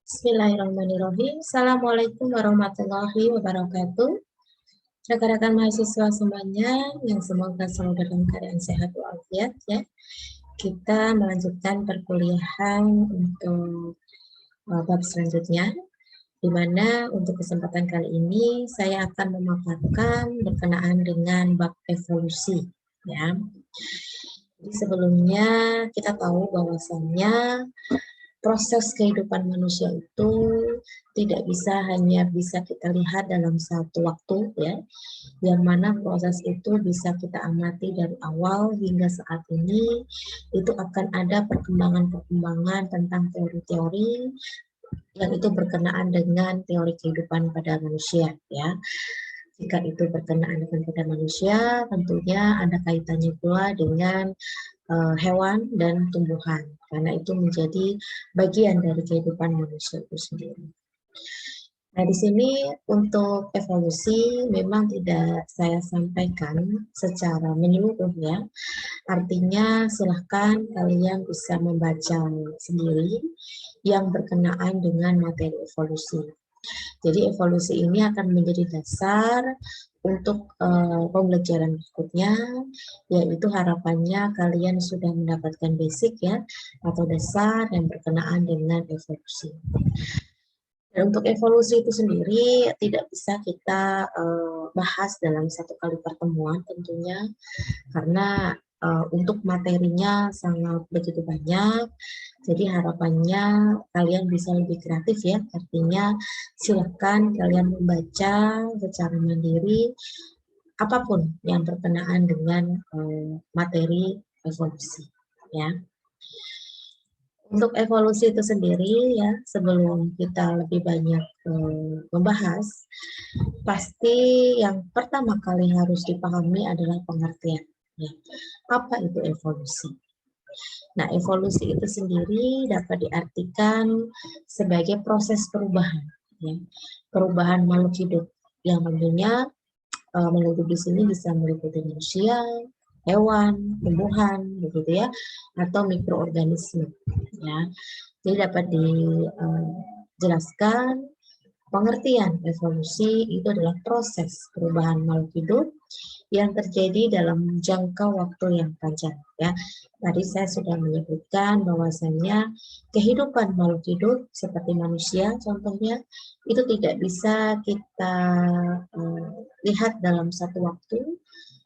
Bismillahirrahmanirrahim. Assalamualaikum warahmatullahi wabarakatuh. Rekan-rekan mahasiswa semuanya yang semoga selalu dalam keadaan sehat walafiat ya. Kita melanjutkan perkuliahan untuk bab selanjutnya, di mana untuk kesempatan kali ini saya akan memaparkan berkenaan dengan bab evolusi ya. Jadi sebelumnya kita tahu bahwasannya proses kehidupan manusia itu tidak bisa kita lihat dalam satu waktu ya, yang mana proses itu bisa kita amati dari awal hingga saat ini. Itu akan ada perkembangan-perkembangan tentang teori-teori yang itu berkenaan dengan teori kehidupan pada manusia ya. Jika itu berkenaan dengan pada manusia, tentunya ada kaitannya pula dengan hewan dan tumbuhan, karena itu menjadi bagian dari kehidupan manusia itu sendiri. Nah, di sini untuk evolusi memang tidak saya sampaikan secara menyeluruh ya. Artinya silahkan kalian bisa membaca sendiri yang berkenaan dengan materi evolusi. Jadi evolusi ini akan menjadi dasar untuk pembelajaran berikutnya, yaitu harapannya kalian sudah mendapatkan basic ya, atau dasar yang berkenaan dengan evolusi. Dan untuk evolusi itu sendiri tidak bisa kita bahas dalam satu kali pertemuan tentunya, karena untuk materinya sangat begitu banyak. Jadi harapannya kalian bisa lebih kreatif ya, artinya silakan kalian membaca secara mandiri apapun yang berkenaan dengan materi evolusi ya. Untuk evolusi itu sendiri ya, sebelum kita lebih banyak membahas, pasti yang pertama kali harus dipahami adalah pengertian ya. Apa itu evolusi? Nah, evolusi itu sendiri dapat diartikan sebagai proses perubahan ya. Perubahan makhluk hidup yang tentunya makhluk hidup di sini bisa meliputi manusia, hewan, tumbuhan, begitu ya, atau mikroorganisme ya. Jadi dapat dijelaskan pengertian evolusi itu adalah proses perubahan makhluk hidup yang terjadi dalam jangka waktu yang panjang ya. Tadi saya sudah menyebutkan bahwasannya kehidupan makhluk hidup seperti manusia contohnya itu tidak bisa kita lihat dalam satu waktu,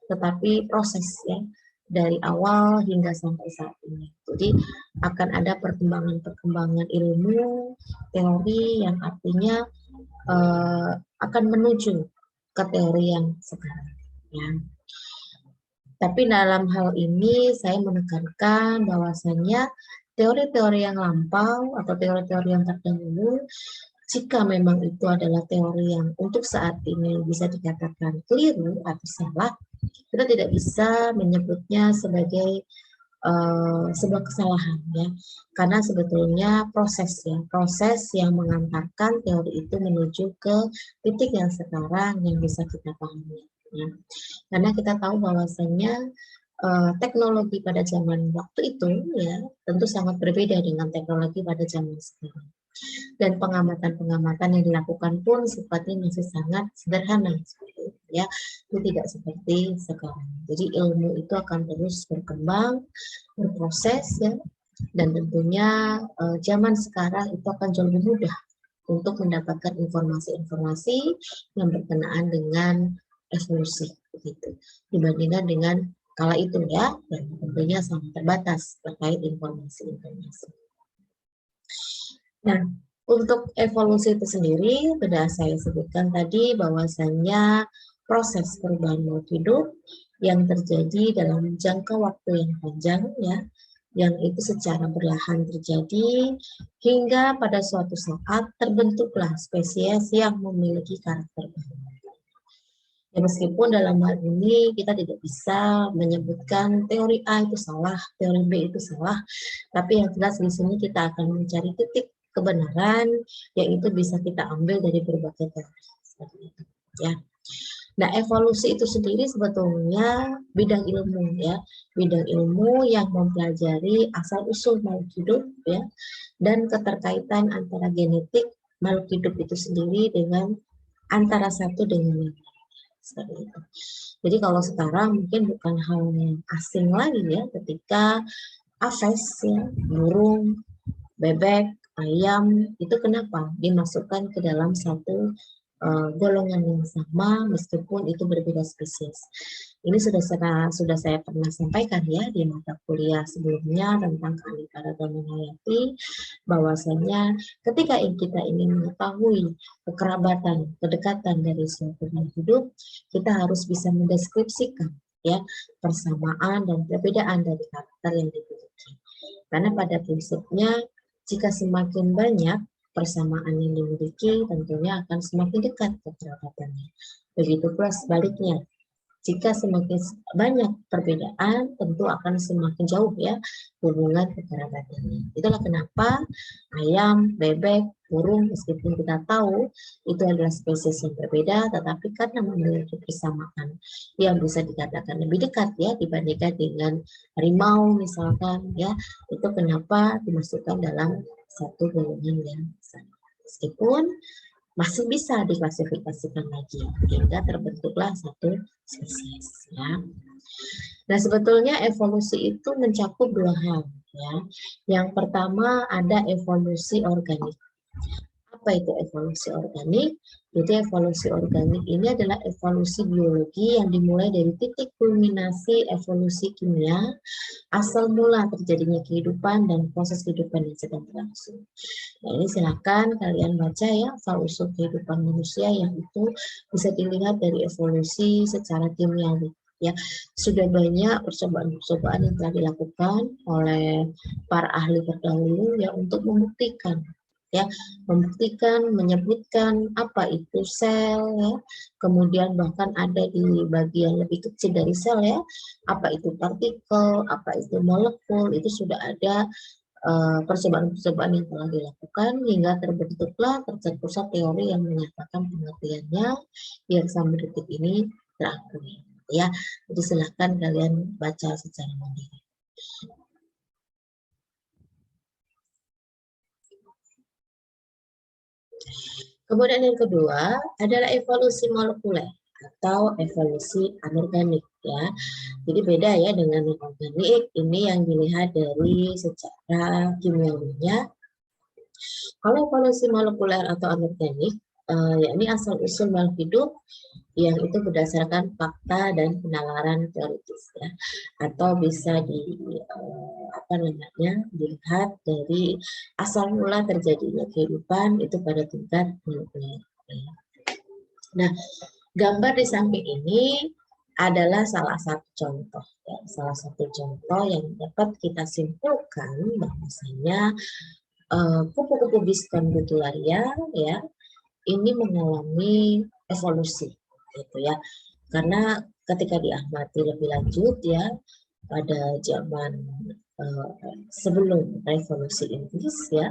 tetapi proses ya dari awal hingga sampai saat ini. Jadi akan ada perkembangan-perkembangan ilmu, teori yang artinya akan menuju ke teori yang sekarang ya. Tapi dalam hal ini saya menekankan bahwasannya teori-teori yang lampau atau teori-teori yang terdahulu, jika memang itu adalah teori yang untuk saat ini bisa dikatakan keliru atau salah, kita tidak bisa menyebutnya sebagai sebuah kesalahan ya, karena sebetulnya proses yang mengantarkan teori itu menuju ke titik yang sekarang yang bisa kita pahami ya. Karena kita tahu bahwasannya teknologi pada zaman waktu itu ya tentu sangat berbeda dengan teknologi pada zaman sekarang, dan pengamatan-pengamatan yang dilakukan pun sifatnya masih sangat sederhana seperti itu ya, itu tidak seperti sekarang. Jadi ilmu itu akan terus berkembang, berproses ya, dan tentunya zaman sekarang itu akan jauh lebih mudah untuk mendapatkan informasi-informasi yang berkenaan dengan evolusi begitu dibandingkan dengan kala itu ya, dan tentunya sangat terbatas terkait informasi-informasi. Nah, untuk evolusi itu sendiri, sudah saya sebutkan tadi bahwasannya proses perubahan makhluk hidup yang terjadi dalam jangka waktu yang panjang ya, yang itu secara berlahan terjadi hingga pada suatu saat terbentuklah spesies yang memiliki karakter baru. Ya, meskipun dalam hal ini kita tidak bisa menyebutkan teori A itu salah, teori B itu salah, tapi yang jelas di sini kita akan mencari titik kebenaran yang itu bisa kita ambil dari berbagai teori seperti itu ya. Nah, evolusi itu sendiri sebetulnya bidang ilmu ya, bidang ilmu yang mempelajari asal-usul makhluk hidup ya, dan keterkaitan antara genetik makhluk hidup itu sendiri dengan antara satu dengan yang lain. Seperti itu. Jadi kalau sekarang mungkin bukan hal yang asing lagi ya, ketika aves ya, burung, bebek, ayam, itu kenapa dimasukkan ke dalam satu golongan yang sama meskipun itu berbeda spesies. Ini sudah saya pernah sampaikan ya di mata kuliah sebelumnya tentang keanekaragaman hayati, bahwasanya ketika kita ingin mengetahui kekerabatan, kedekatan dari suatu makhluk hidup, kita harus bisa mendeskripsikan ya persamaan dan perbedaan dari karakter yang dimiliki. Karena pada prinsipnya jika semakin banyak persamaan yang dimiliki, tentunya akan semakin dekat kekerabatannya. Begitu pula sebaliknya, jika semakin banyak perbedaan, tentu akan semakin jauh ya hubungan kekerabatannya. Itulah kenapa ayam, bebek, burung, meskipun kita tahu itu adalah spesies yang berbeda, tetapi karena memiliki persamaan yang bisa dikatakan lebih dekat ya dibandingkan dengan harimau misalkan ya, itu kenapa dimasukkan dalam satu golongan yang sama. Meskipun masih bisa diklasifikasikan lagi hingga terbentuklah satu spesies ya. Nah, sebetulnya evolusi itu mencakup dua hal ya. Yang pertama ada evolusi organik. Apa itu evolusi organik? Jadi evolusi organik ini adalah evolusi biologi yang dimulai dari titik kulminasi evolusi kimia, asal mula terjadinya kehidupan dan proses kehidupan yang sedang berlangsung. Nah, ini silakan kalian baca ya asal-usul kehidupan manusia yang itu bisa dilihat dari evolusi secara kimiawi. Ya, sudah banyak percobaan-percobaan yang telah dilakukan oleh para ahli terdahulu ya untuk membuktikan ya, menyebutkan apa itu sel ya, kemudian bahkan ada di bagian lebih kecil dari sel ya, apa itu partikel, apa itu molekul, itu sudah ada percobaan-percobaan yang telah dilakukan hingga terbentuklah tercetuslah teori yang menyatakan pengertiannya yang sampai detik ini terakui ya. Jadi silahkan kalian baca secara mandiri. Kemudian yang kedua adalah evolusi molekuler atau evolusi anorganik ya. Jadi beda ya dengan organik, ini yang dilihat dari secara kimiawinya. Kalau evolusi molekuler atau anorganik, yakni asal-usul makhluk hidup yang itu berdasarkan fakta dan penalaran teoritis ya, atau bisa dilihat dari asal mula terjadinya kehidupan itu pada tingkat molekuler. Ya. Nah, gambar di samping ini adalah salah satu contoh ya, salah satu contoh yang dapat kita simpulkan bahwasanya kupu-kupu Biston gutularia ya ini mengalami evolusi gitu ya, karena ketika diamati lebih lanjut ya pada zaman sebelum revolusi Inggris ya,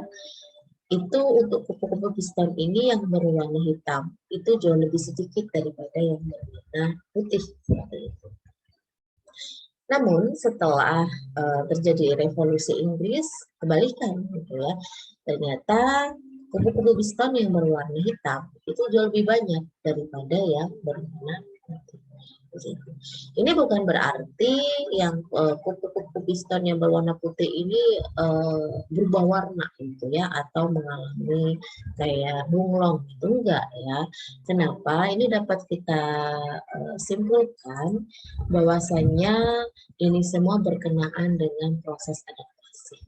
itu untuk kupu-kupu Biston ini yang berwarna hitam itu jauh lebih sedikit daripada yang berwarna putih seperti itu. Namun setelah terjadi revolusi Inggris, kebalikan gitu ya. Ternyata kupu-kupu Biston yang berwarna hitam itu jauh lebih banyak daripada yang berwarna putih. Ini bukan berarti yang kupu-kupu Biston yang berwarna putih ini berubah warna gitu ya, atau mengalami kayak bunglon, itu enggak ya. Kenapa? Ini dapat kita simpulkan bahwasanya ini semua berkenaan dengan proses adaptasi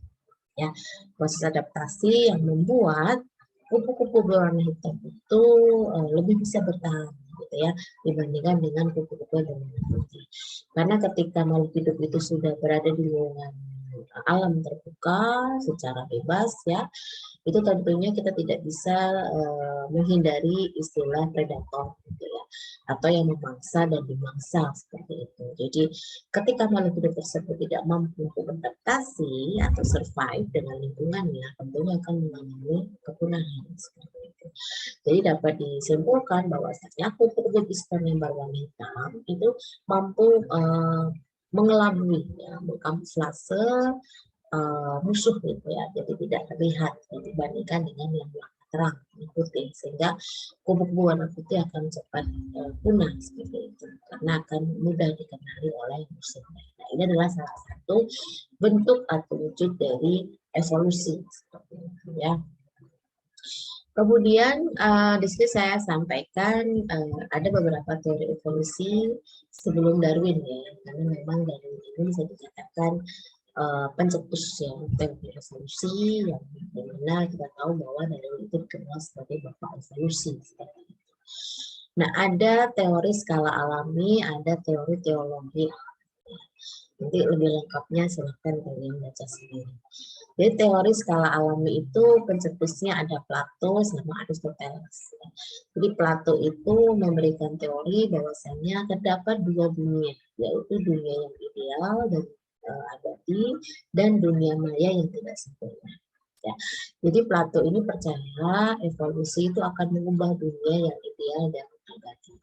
ya, proses adaptasi yang membuat kupu-kupu berwarna hitam itu lebih bisa bertahan gitu ya dibandingkan dengan kupu-kupu yang berwarna putih. Karena ketika makhluk hidup itu sudah berada di lingkungan alam terbuka secara bebas ya, itu tentunya kita tidak bisa menghindari istilah predator gitu ya, atau yang memangsa dan dimangsa seperti itu. Jadi ketika makhluk hidup tersebut tidak mampu beradaptasi atau survive dengan lingkungannya, tentunya akan mengalami kepunahan seperti itu. Jadi dapat disimpulkan bahwasanya kupu-kupu piston yang berwarna hitam itu mampu mengelabui ya, berkamuflase musuh gitu ya, jadi tidak terlihat dibandingkan dengan yang warna terang putih, sehingga kupu-kupu warna putih akan cepat punah seperti itu karena akan mudah dikenali oleh musuhnya. Nah, ini adalah salah satu bentuk atau wujud dari evolusi seperti itu ya. Kemudian di sini saya sampaikan ada beberapa teori evolusi sebelum Darwin ya, karena memang Darwin ini bisa dikatakan pencetus ya teori evolusi yang dimana kita tahu bahwa Darwin itu dikenal sebagai bapak evolusi seperti itu. Nah, ada teori skala alami, ada teori teologi. Nanti lebih lengkapnya silahkan kalian baca sendiri. Jadi teori skala alami itu pencetusnya ada Plato sama Aristoteles. Jadi Plato itu memberikan teori bahwasanya terdapat dua dunia, yaitu dunia yang ideal dan abadi dan dunia maya yang tidak sempurna. Ya. Jadi Plato ini percaya evolusi itu akan mengubah dunia yang ideal dan abadi.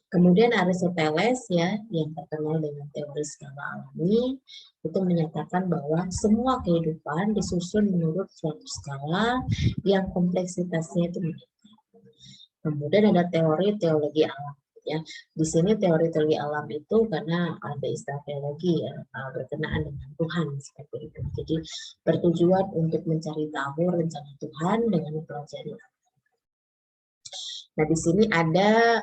Kemudian Aristoteles ya yang terkenal dengan teori skala alami itu menyatakan bahwa semua kehidupan disusun menurut suatu skala yang kompleksitasnya itu meningkat. Kemudian ada teori teologi alam ya. Di sini teori teologi alam itu karena ada istilah teologi ya berkenaan dengan Tuhan seperti itu. Jadi bertujuan untuk mencari tahu rencana Tuhan dengan mempelajari. Nah, di sini ada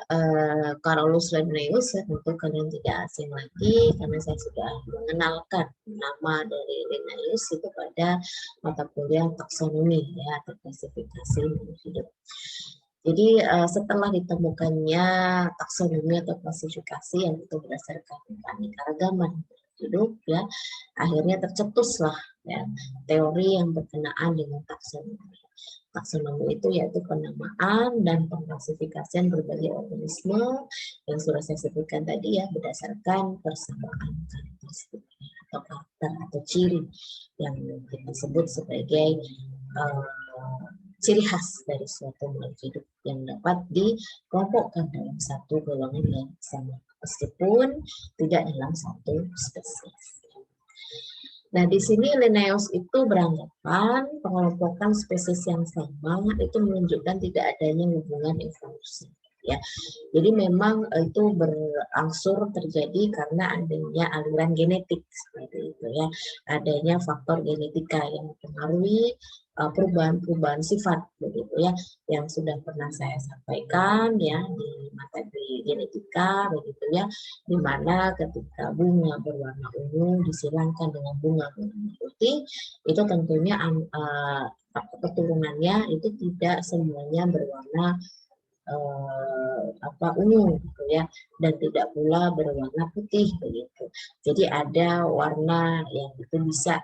Carolus Linnaeus, ya, tentu kalian tidak asing lagi karena saya sudah mengenalkan nama dari Linnaeus itu pada mata kuliah taksonomi ya, atau klasifikasi hidup. Jadi setelah ditemukannya taksonomi atau klasifikasi yang itu berdasarkan keanekaragaman hidup ya, akhirnya tercetuslah ya teori yang berkenaan dengan taksonomi. Taksonomi itu yaitu penamaan dan pengklasifikasian berbagai organisme yang sudah saya sebutkan tadi ya berdasarkan persamaan karakteristik atau karakter atau ciri yang kita sebut sebagai ciri khas dari suatu makhluk hidup yang dapat dikelompokkan dalam satu golongan yang sama meskipun tidak dalam satu spesies. Nah, di sini Linnaeus itu beranggapan pengelompokan spesies yang sama itu menunjukkan tidak adanya hubungan evolusi. Ya, jadi memang itu berangsur terjadi karena adanya aliran genetik seperti itu ya, adanya faktor genetika yang mempengaruhi perubahan-perubahan sifat begitu ya, yang sudah pernah saya sampaikan ya di materi genetika begitu ya, di mana ketika bunga berwarna ungu disilangkan dengan bunga berwarna putih, itu tentunya keturunannya itu tidak semuanya berwarna ungu gitu ya, dan tidak pula berwarna putih begitu. Jadi ada warna yang itu bisa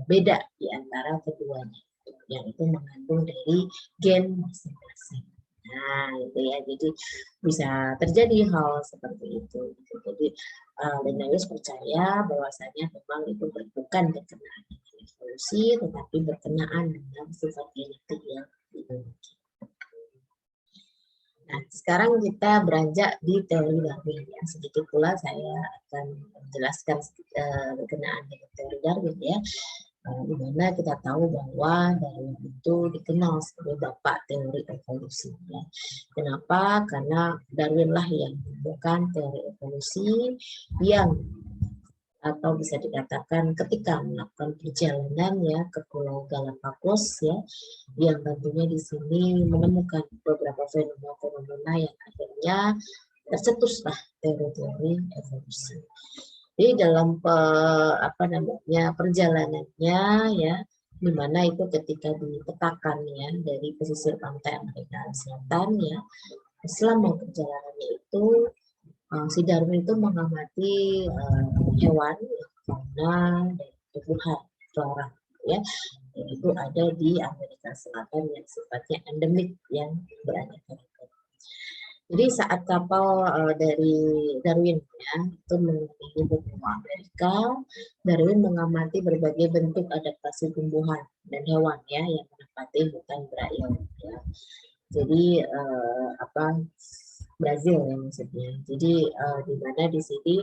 beda di antara keduanya, yang itu mengandung dari gen masing-masing. Nah, itu ya, jadi bisa terjadi hal seperti itu. Jadi Linnaeus percaya bahwasanya memang itu bukan berkenaan dengan evolusi, tetapi berkenaan dengan sifat genetik yang dimiliki. Nah, sekarang kita beranjak di teori Darwin ya. Sedikit pula saya akan menjelaskan berkenaan dengan teori Darwin ya. Di mana kita tahu bahwa Darwin itu dikenal sebagai bapak teori evolusi. Ya. Kenapa? Karena Darwin lah yang menemukan teori evolusi yang atau bisa dikatakan ketika melakukan perjalanan ya ke Pulau Galapagos ya, yang tentunya di sini menemukan beberapa fenomena-fenomena yang akhirnya tercetuslah teori-teori evolusi. Jadi dalam perjalanannya ya, di mana itu ketika dipetakan ya dari pesisir pantai Amerika Selatan ya, selama perjalanannya itu si Darwin itu mengamati hewan, fauna, dan tumbuhan, flora, ya, itu ada di Amerika Selatan yang sifatnya endemik yang beraneka ragam. Jadi saat kapal dari Darwin ya itu menuju benua Amerika, Darwin mengamati berbagai bentuk adaptasi tumbuhan dan hewan ya yang menempati hutan berair. Ya. Jadi Brazil ya maksudnya. Jadi di mana di sini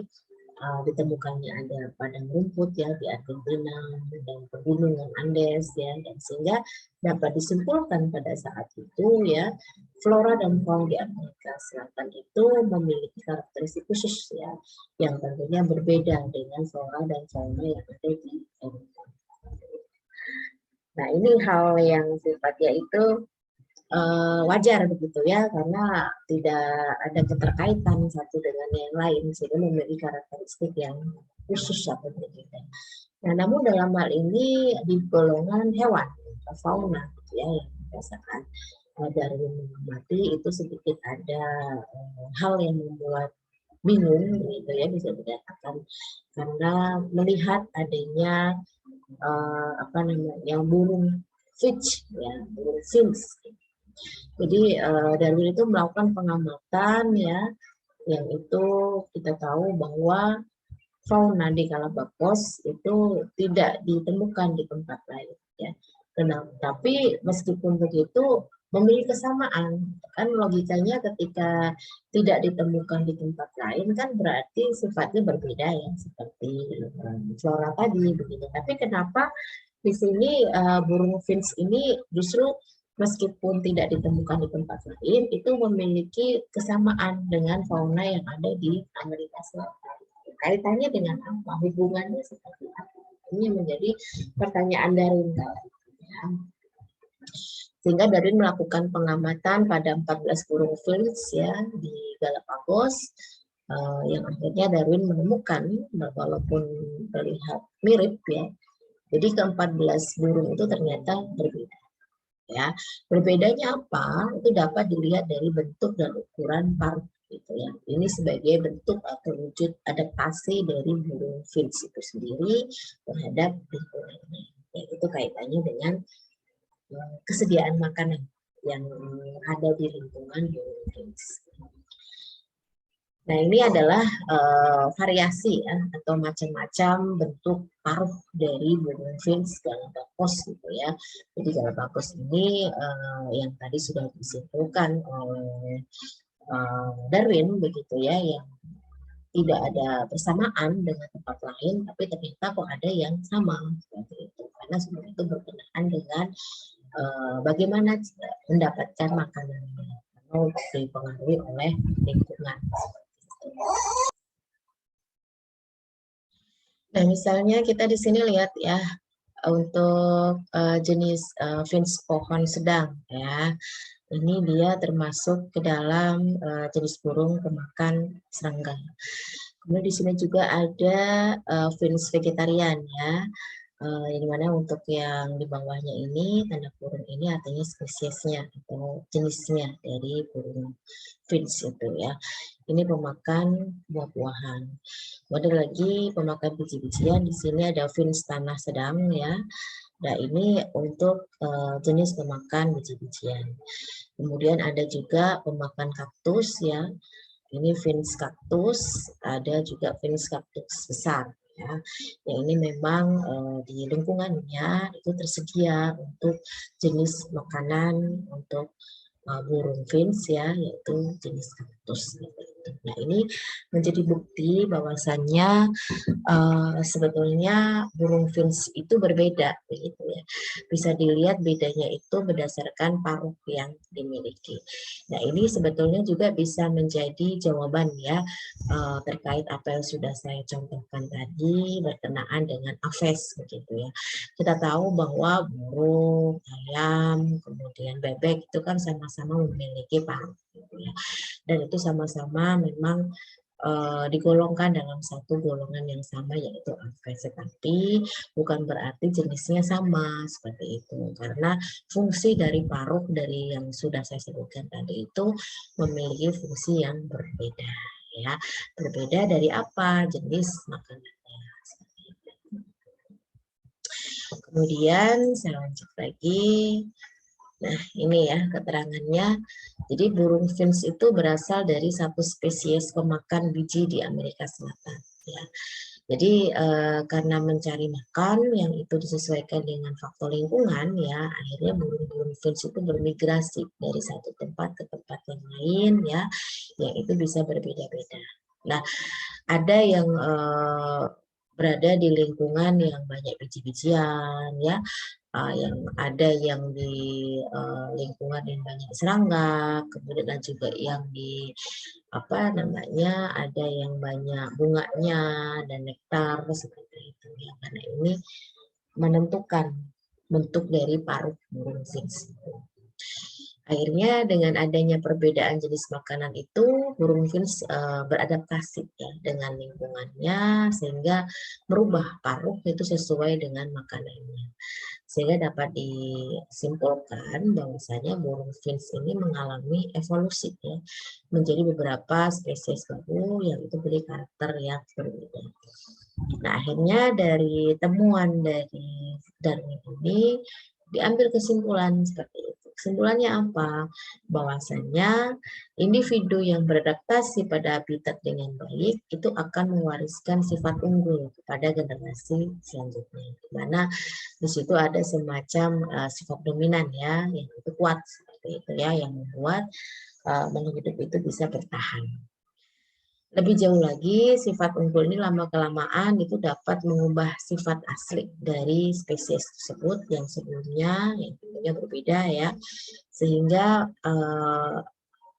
ditemukannya ada padang rumput ya di Argentina dan pegunungan Andes ya, dan sehingga dapat disimpulkan pada saat itu ya flora dan fauna di Amerika Selatan itu memiliki karakteristik khusus ya yang tentunya berbeda dengan flora dan fauna yang ada di Eropa. Nah ini hal yang sifatnya itu wajar begitu ya, karena tidak ada keterkaitan satu dengan yang lain sehingga memiliki karakteristik yang khusus atau berbeda. Nah, namun dalam hal ini di golongan hewan atau fauna gitu ya, yang berdasarkan dari mengamati itu sedikit ada hal yang membuat bingung gitu ya, bisa dikatakan, karena melihat adanya burung finch ya, burung finch. Jadi Darwin itu melakukan pengamatan ya, yang itu kita tahu bahwa fauna di Galapagos itu tidak ditemukan di tempat lain ya. Tapi meskipun begitu memiliki kesamaan, kan logikanya ketika tidak ditemukan di tempat lain kan berarti sifatnya berbeda ya, seperti flora tadi begitu. Tapi kenapa di sini burung finch ini justru meskipun tidak ditemukan di tempat lain, itu memiliki kesamaan dengan fauna yang ada di Amerika Selatan. Kaitannya dengan apa? Hubungannya seperti apa? Ini menjadi pertanyaan Darwin. Sehingga Darwin melakukan pengamatan pada 14 burung finch ya di Galapagos, yang akhirnya Darwin menemukan walaupun terlihat mirip ya, jadi ke-14 burung itu ternyata berbeda. Ya, berbedanya apa? Itu dapat dilihat dari bentuk dan ukuran paruh gitu ya. Ini sebagai bentuk atau wujud adaptasi dari burung finch itu sendiri terhadap lingkungannya. Ya, itu kaitannya dengan kesediaan makanan yang ada di lingkungan burung finch. Nah, ini adalah variasi ya, atau macam-macam bentuk paruh dari burung finch Galapagos gitu ya. Jadi Galapagos ini yang tadi sudah disimpulkan oleh Darwin begitu ya, yang tidak ada persamaan dengan tempat lain, tapi ternyata kok ada yang sama seperti itu. Karena semua itu berkenaan dengan bagaimana mendapatkan makanannya atau dipengaruhi oleh lingkungan. Nah, misalnya kita di sini lihat ya, untuk jenis finch pohon sedang ya. Ini dia termasuk ke dalam jenis burung pemakan serangga. Kemudian di sini juga ada finch vegetarian ya. Yang mana untuk yang di bawahnya ini, tanda kurung ini artinya spesiesnya atau jenisnya dari burung finch itu ya. Ini pemakan buah-buahan. Ada lagi pemakan biji-bijian, di sini ada finch tanah sedang ya. Nah, ini untuk jenis pemakan biji-bijian. Kemudian ada juga pemakan kaktus ya. Ini finch kaktus, ada juga finch kaktus besar ya. Yang ini memang di lingkungannya itu tersedia untuk jenis makanan untuk burung finch ya, yaitu jenis kaktus. Nah, ini menjadi bukti bahwasannya sebetulnya burung finch itu berbeda begitu ya. Bisa dilihat bedanya itu berdasarkan paruh yang dimiliki. Nah, ini sebetulnya juga bisa menjadi jawaban ya terkait apa yang sudah saya contohkan tadi berkenaan dengan aves begitu ya. Kita tahu bahwa burung, ayam, kemudian bebek itu kan sama-sama memiliki paruh gitu ya. Dan itu sama-sama memang digolongkan dalam satu golongan yang sama, yaitu aves, tetapi bukan berarti jenisnya sama seperti itu, karena fungsi dari paruh dari yang sudah saya sebutkan tadi itu memiliki fungsi yang berbeda ya. Berbeda dari apa? Jenis makanannya. Kemudian saya lanjut lagi. Nah, ini ya keterangannya. Jadi burung finch itu berasal dari satu spesies pemakan biji di Amerika Selatan. Ya. Jadi karena mencari makan yang itu disesuaikan dengan faktor lingkungan ya, akhirnya burung-burung finch itu bermigrasi dari satu tempat ke tempat yang lain ya, yang itu bisa berbeda-beda. Nah, ada yang berada di lingkungan yang banyak biji-bijian ya, yang ada yang di lingkungan yang banyak serangga, kemudian ada juga yang di apa namanya, ada yang banyak bunganya dan nektar seperti itu ya, karena ini menentukan bentuk dari paruh burung finch. Akhirnya dengan adanya perbedaan jenis makanan itu, burung finch beradaptasi ya dengan lingkungannya sehingga merubah paruh itu sesuai dengan makanannya. Sehingga dapat disimpulkan bahwasanya burung finch ini mengalami evolusi ya, menjadi beberapa spesies baru yang itu memiliki karakter yang berbeda. Nah, akhirnya dari temuan dari Darwin ini diambil kesimpulan seperti itu. Kesimpulannya apa? Bahwasanya individu yang beradaptasi pada habitat dengan baik itu akan mewariskan sifat unggul kepada generasi selanjutnya. Di mana di situ ada semacam sifat dominan ya, yang itu kuat seperti itu ya, yang membuat makhluk hidup itu bisa bertahan. Lebih jauh lagi, sifat unggul ini lama-kelamaan itu dapat mengubah sifat asli dari spesies tersebut yang sebelumnya yang tentunya berbeda ya, sehingga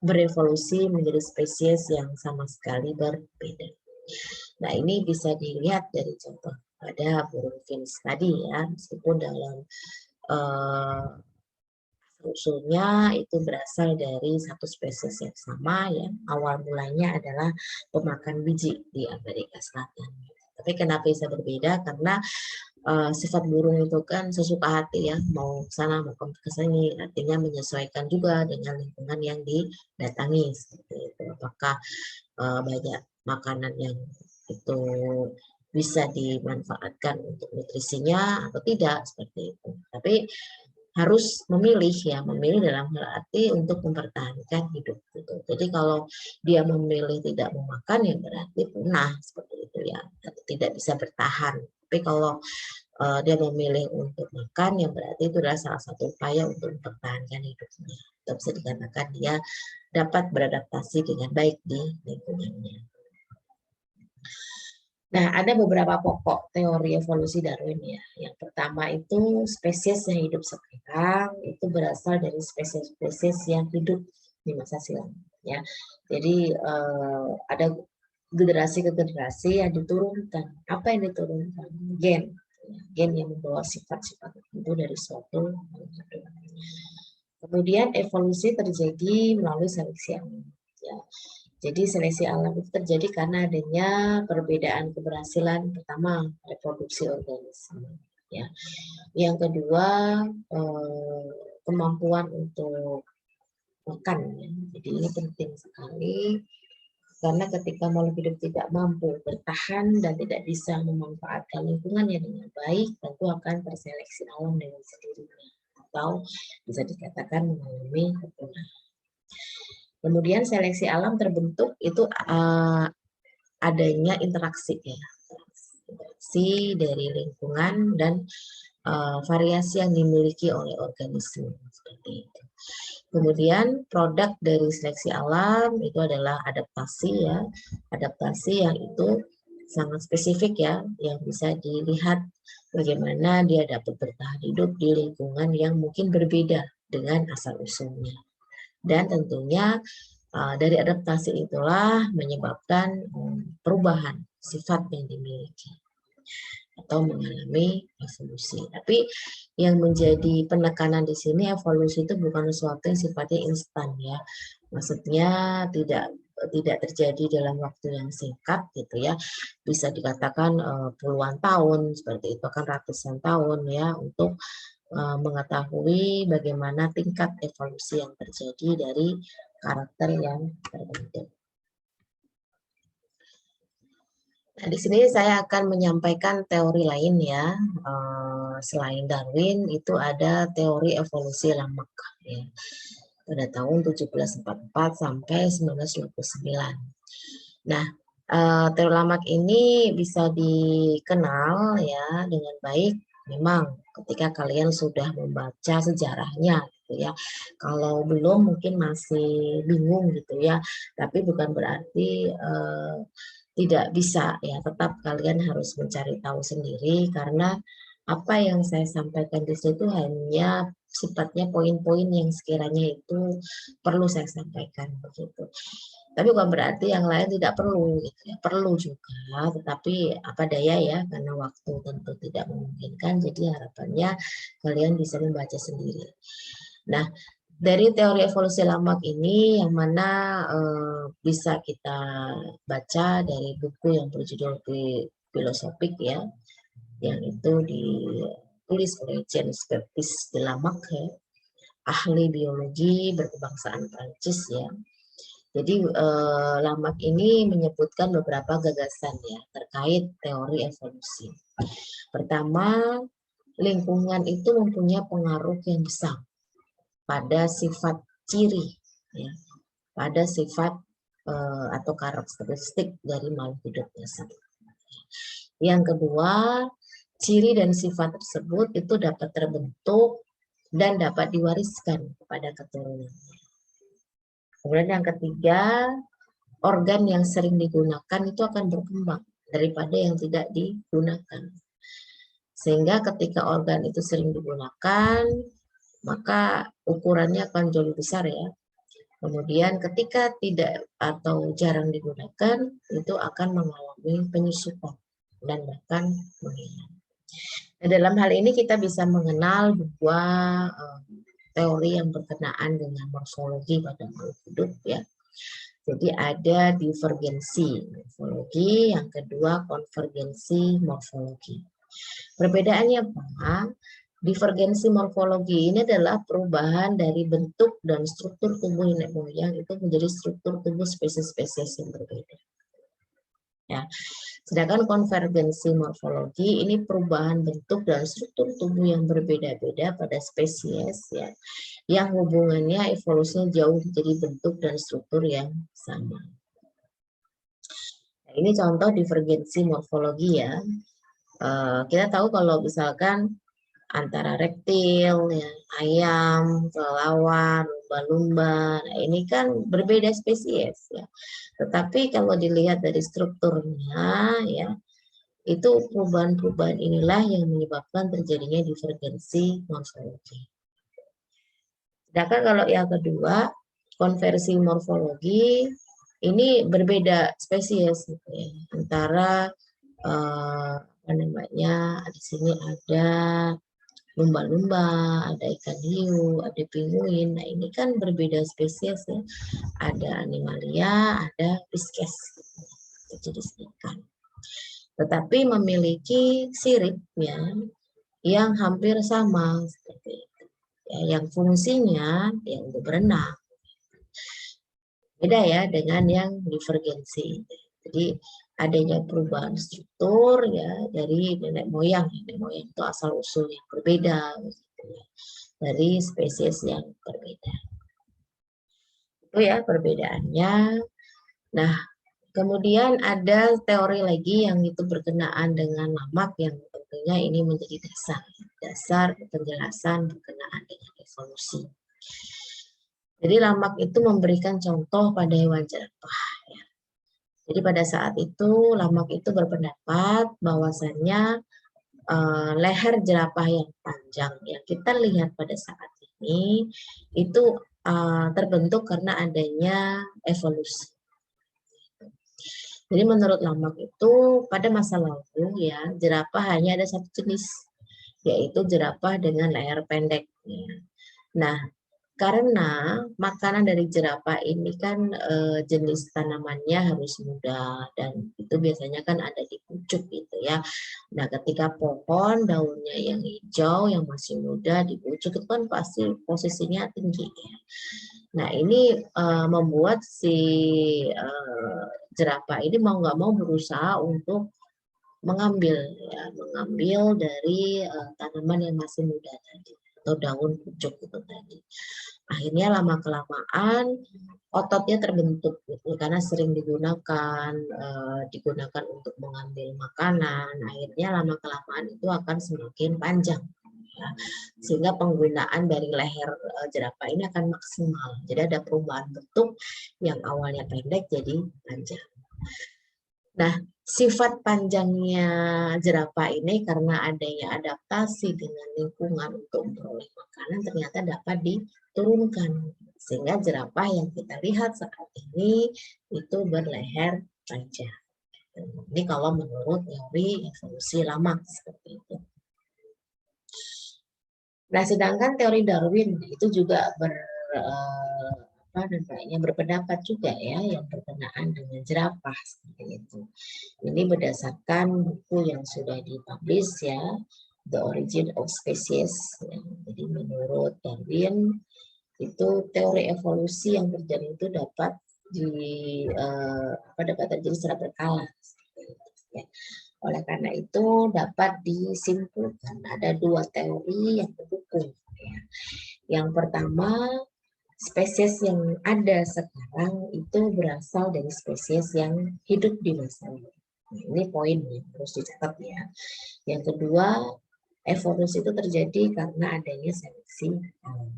berevolusi menjadi spesies yang sama sekali berbeda. Nah, ini bisa dilihat dari contoh pada burung finch tadi ya, meskipun dalam usulnya itu berasal dari satu spesies yang sama ya. Awal mulanya adalah pemakan biji di Amerika Selatan. Tapi kenapa bisa berbeda? Karena sifat burung itu kan sesuka hati ya, mau sana mau ke sini, artinya menyesuaikan juga dengan lingkungan yang didatangi seperti itu. Apakah banyak makanan yang itu bisa dimanfaatkan untuk nutrisinya atau tidak seperti itu. Tapi harus memilih ya, memilih dalam hal arti untuk mempertahankan hidup gitu. Jadi kalau dia memilih tidak memakan ya berarti punah seperti itu ya, tidak bisa bertahan. Tapi kalau dia memilih untuk makan ya berarti itu adalah salah satu upaya untuk mempertahankan hidupnya. Atau bisa dikatakan dia dapat beradaptasi dengan baik di lingkungannya. Nah, ada beberapa pokok teori evolusi Darwin ya. Yang pertama itu spesies yang hidup sekarang itu berasal dari spesies-spesies yang hidup di masa silam ya. Jadi ada generasi ke generasi yang diturunkan. Apa yang diturunkan? Gen. Gen yang membawa sifat-sifat tertentu dari suatu makhluk. Kemudian evolusi terjadi melalui seleksi alam. Ya. Jadi seleksi alam itu terjadi karena adanya perbedaan keberhasilan pertama reproduksi organisme. Ya. Yang kedua kemampuan untuk makan. Ya. Jadi ini penting sekali karena ketika makhluk hidup tidak mampu bertahan dan tidak bisa memanfaatkan lingkungannya dengan baik, tentu akan terseleksi alam dengan sendirinya atau bisa dikatakan mengalami kepunahan. Kemudian seleksi alam terbentuk itu adanya interaksi ya, interaksi dari lingkungan dan variasi yang dimiliki oleh organisme seperti itu. Kemudian produk dari seleksi alam itu adalah adaptasi ya, adaptasi yang itu sangat spesifik ya, yang bisa dilihat bagaimana dia dapat bertahan hidup di lingkungan yang mungkin berbeda dengan asal usulnya. Dan tentunya dari adaptasi itulah menyebabkan perubahan sifat yang dimiliki atau mengalami evolusi. Tapi yang menjadi penekanan di sini evolusi itu bukan sesuatu yang sifatnya instan ya. Maksudnya tidak terjadi dalam waktu yang singkat gitu ya. Bisa dikatakan puluhan tahun seperti itu, kan ratusan tahun ya untuk mengetahui bagaimana tingkat evolusi yang terjadi dari karakter yang terbentuk. Nah, di sini saya akan menyampaikan teori lain ya. Selain Darwin, itu ada teori evolusi Lamarck ya, pada tahun 1744 sampai 1929. Nah, Teori Lamarck ini bisa dikenal ya dengan baik memang ketika kalian sudah membaca sejarahnya gitu ya. Kalau belum mungkin masih bingung gitu ya, tapi bukan berarti tidak bisa ya, tetap kalian harus mencari tahu sendiri karena apa yang saya sampaikan di situ hanya sifatnya poin-poin yang sekiranya itu perlu saya sampaikan begitu. Tapi bukan berarti yang lain tidak perlu, gitu ya. Perlu juga, tetapi apa daya ya, karena waktu tentu tidak memungkinkan, jadi harapannya kalian bisa membaca sendiri. Nah, dari teori evolusi Lamarck ini yang mana bisa kita baca dari buku yang berjudul Filosofik ya, yang itu ditulis oleh James Baptiste de Lamarck ya, ahli biologi berkebangsaan Prancis ya. Jadi Lamarck ini menyebutkan beberapa gagasan ya terkait teori evolusi. Pertama, lingkungan itu mempunyai pengaruh yang besar pada sifat ciri, ya, pada sifat atau karakteristik dari makhluk hidup tersebut. Yang kedua, ciri dan sifat tersebut itu dapat terbentuk dan dapat diwariskan kepada keturunan. Kemudian yang ketiga, organ yang sering digunakan itu akan berkembang daripada yang tidak digunakan. Sehingga ketika organ itu sering digunakan, maka ukurannya akan jauh lebih besar ya. Kemudian ketika tidak atau jarang digunakan, itu akan mengalami penyusutan dan bahkan menghilang. Nah, dalam hal ini kita bisa mengenal dua teori yang berkenaan dengan morfologi pada makhluk hidup ya. Jadi ada divergensi morfologi, yang kedua konvergensi morfologi. Perbedaannya apa? Divergensi morfologi ini adalah perubahan dari bentuk dan struktur tubuh nenek moyang itu menjadi struktur tubuh spesies-spesies yang berbeda. Ya. Sedangkan konvergensi morfologi ini perubahan bentuk dan struktur tubuh yang berbeda-beda pada spesies ya, yang hubungannya evolusinya jauh jadi bentuk dan struktur yang sama. Nah, ini contoh divergensi morfologi ya. Kita tahu kalau misalkan antara reptil, ya, ayam, kelelawar, lumba-lumba, nah ini kan berbeda spesies ya. Tetapi kalau dilihat dari strukturnya ya, itu perubahan-perubahan inilah yang menyebabkan terjadinya divergensi morfologi. Sedangkan kalau yang kedua, konversi morfologi ini berbeda spesies gitu ya, antara apa namanya, di sini ada lumba-lumba, ada ikan hiu, ada penguin. Nah ini kan berbeda spesies ya, ada animalia, ada pisces, jenis ikan. Tetapi memiliki sirip ya yang hampir sama seperti itu. Ya, yang fungsinya ya untuk berenang. Beda ya dengan yang divergensi. Jadi adanya perubahan struktur ya dari nenek moyang. Nenek moyang itu asal usul yang berbeda gitu ya, dari spesies yang berbeda. Itu ya perbedaannya. Nah, kemudian ada teori lagi yang itu berkenaan dengan Lamarck yang tentunya ini menjadi dasar penjelasan berkenaan dengan evolusi. Jadi Lamarck itu memberikan contoh pada hewan jerapah. Ya. Jadi pada saat itu Lamarck itu berpendapat bahwasannya leher jerapah yang panjang yang kita lihat pada saat ini itu terbentuk karena adanya evolusi. Jadi menurut Lamarck itu pada masa lalu ya jerapah hanya ada satu jenis, yaitu jerapah dengan leher pendek. Nah, karena makanan dari jerapah ini kan jenis tanamannya harus muda dan itu biasanya kan ada di pucuk gitu ya. Nah, ketika pohon daunnya yang hijau yang masih muda di pucuk itu kan pasti posisinya tinggi ya. Nah, ini membuat si jerapah ini mau nggak mau berusaha untuk mengambil dari tanaman yang masih muda tadi. atau daun pucuk itu tadi. Akhirnya lama-kelamaan ototnya terbentuk gitu, karena sering digunakan untuk mengambil makanan. Akhirnya lama-kelamaan itu akan semakin panjang. Ya, sehingga penggunaan dari leher jerapah ini akan maksimal. Jadi ada perubahan bentuk yang awalnya pendek jadi panjang. Nah, sifat panjangnya jerapah ini karena adanya adaptasi dengan lingkungan untuk memperoleh makanan ternyata dapat diturunkan. Sehingga jerapah yang kita lihat saat ini itu berleher panjang. Ini kalau menurut teori evolusi lama seperti itu. Nah, sedangkan teori Darwin itu juga berpendapat juga ya yang berkenaan dengan jerapah seperti itu. Ini berdasarkan buku yang sudah dipublish ya, The Origin of Species. Ya. Jadi menurut Darwin itu teori evolusi yang terjadi itu dapat terjadi secara berkala. Ya. Oleh karena itu dapat disimpulkan ada dua teori yang mendukung. Ya. Yang pertama, spesies yang ada sekarang itu berasal dari spesies yang hidup di masa lalu. Nah, ini poin yang harus dicatat ya. Yang kedua, evolusi itu terjadi karena adanya seleksi alam.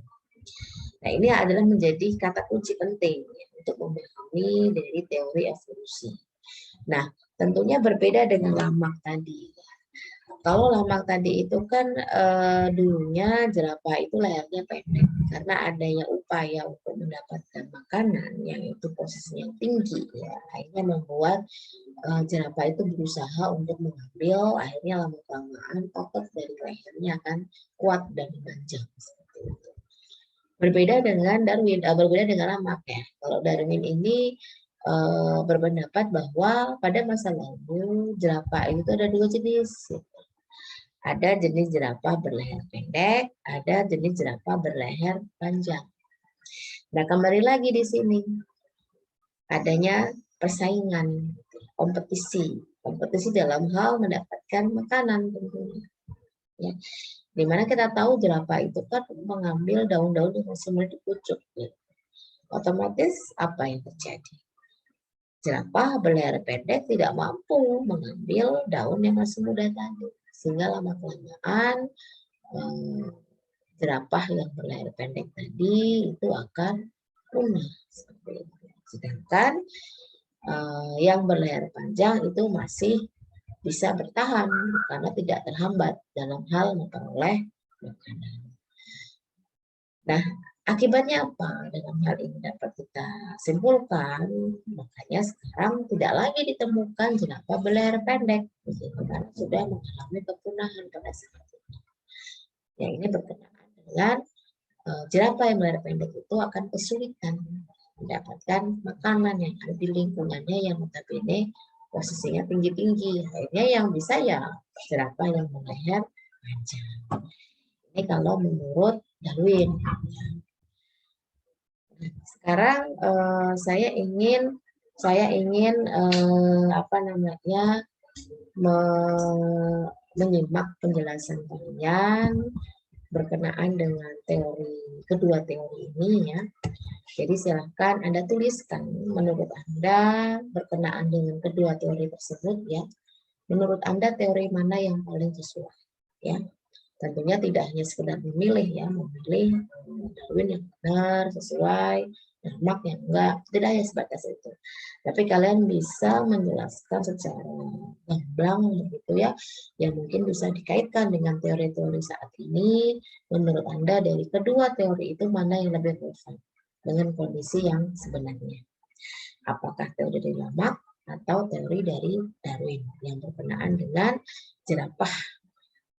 Nah, ini adalah menjadi kata kunci penting ya, untuk memahami dari teori evolusi. Nah, tentunya berbeda dengan Lamarck tadi. Kalau Lamarck tadi itu kan dulunya jerapah itu lehernya pendek karena adanya upaya untuk mendapatkan makanan yang itu posisinya tinggi ya, akhirnya membuat jerapah itu berusaha untuk mengambil, akhirnya lama-kelamaan otot dari lehernya akan kuat dan memanjang seperti itu. Berbeda dengan Darwin, berbeda dengan Lamarck ya. Kalau Darwin ini berpendapat bahwa pada masa lalu jerapah itu ada dua jenis. Ada jenis jerapah berleher pendek, ada jenis jerapah berleher panjang. Nah, kembali lagi di sini adanya persaingan, kompetisi dalam hal mendapatkan makanan tentunya. Ya. Dimana kita tahu jerapah itu kan mengambil daun-daun yang masih muda di pucuk. Ya. Otomatis apa yang terjadi? Jerapah berleher pendek tidak mampu mengambil daun yang masih muda tadi. Sehingga lama-kelamaan jerapah yang berleher pendek tadi itu akan punah. Sedangkan yang berleher panjang itu masih bisa bertahan karena tidak terhambat dalam hal memperoleh makanan. Nah, akibatnya apa? Dalam hal ini dapat kita simpulkan, makanya sekarang tidak lagi ditemukan jerapah berleher pendek, karena sudah mengalami kepunahan pada saat itu. Yang ini berkenaan dengan jerapah yang berleher pendek itu akan kesulitan mendapatkan makanan yang ada di lingkungannya yang notabene posisinya tinggi-tinggi. Akhirnya yang bisa ya jerapah yang berleher panjang. Ini kalau menurut Darwin. Sekarang saya ingin menyimak penjelasan kalian berkenaan dengan kedua teori ini ya. Jadi silahkan Anda tuliskan menurut Anda berkenaan dengan kedua teori tersebut ya. Menurut Anda teori mana yang paling sesuai ya. Tentunya tidak hanya sekedar memilih ya, memilih Darwin yang benar, sesuai, Lamarck yang enggak, tidak hanya sebatas itu. Tapi kalian bisa menjelaskan secara gamblang begitu ya, yang mungkin bisa dikaitkan dengan teori-teori saat ini. Menurut Anda dari kedua teori itu mana yang lebih relevan dengan kondisi yang sebenarnya? Apakah teori dari Lamarck atau teori dari Darwin yang berkenaan dengan jerapah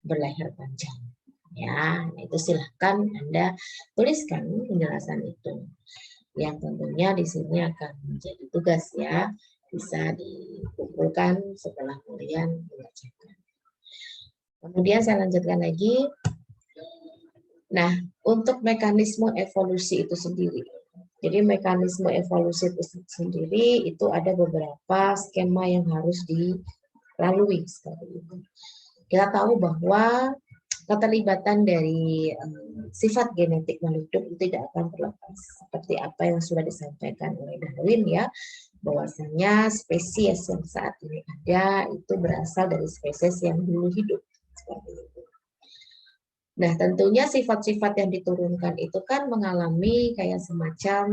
berleher panjang ya. Nah, itu silahkan Anda tuliskan penjelasan itu yang tentunya di sini akan menjadi tugas ya, bisa dikumpulkan setelah kalian mengerjakan. Kemudian saya lanjutkan lagi. Nah, untuk mekanisme evolusi itu sendiri, jadi mekanisme evolusi itu sendiri itu ada beberapa skema yang harus dilalui seperti itu. Kita tahu bahwa keterlibatan dari sifat genetik makhluk hidup itu tidak akan terlepas. Seperti apa yang sudah disampaikan oleh Darwin ya, bahwasanya spesies yang saat ini ada itu berasal dari spesies yang dulu hidup. Seperti itu. Nah, tentunya sifat-sifat yang diturunkan itu kan mengalami kayak semacam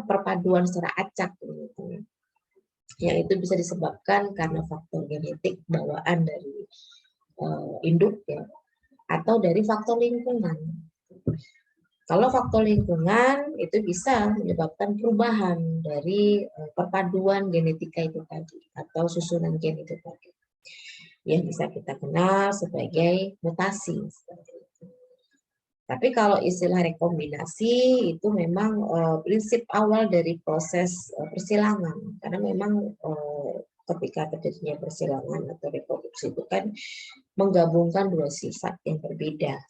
perpaduan secara acak gitu. Yang itu bisa disebabkan karena faktor genetik bawaan dari induk ya, atau dari faktor lingkungan. Kalau faktor lingkungan itu bisa menyebabkan perubahan dari perpaduan genetika itu tadi atau susunan gen itu tadi, yang bisa kita kenal sebagai mutasi. Tapi kalau istilah rekombinasi itu memang prinsip awal dari proses persilangan, karena memang ketika terjadinya persilangan atau reproduksi itu kan menggabungkan dua sifat yang berbeda.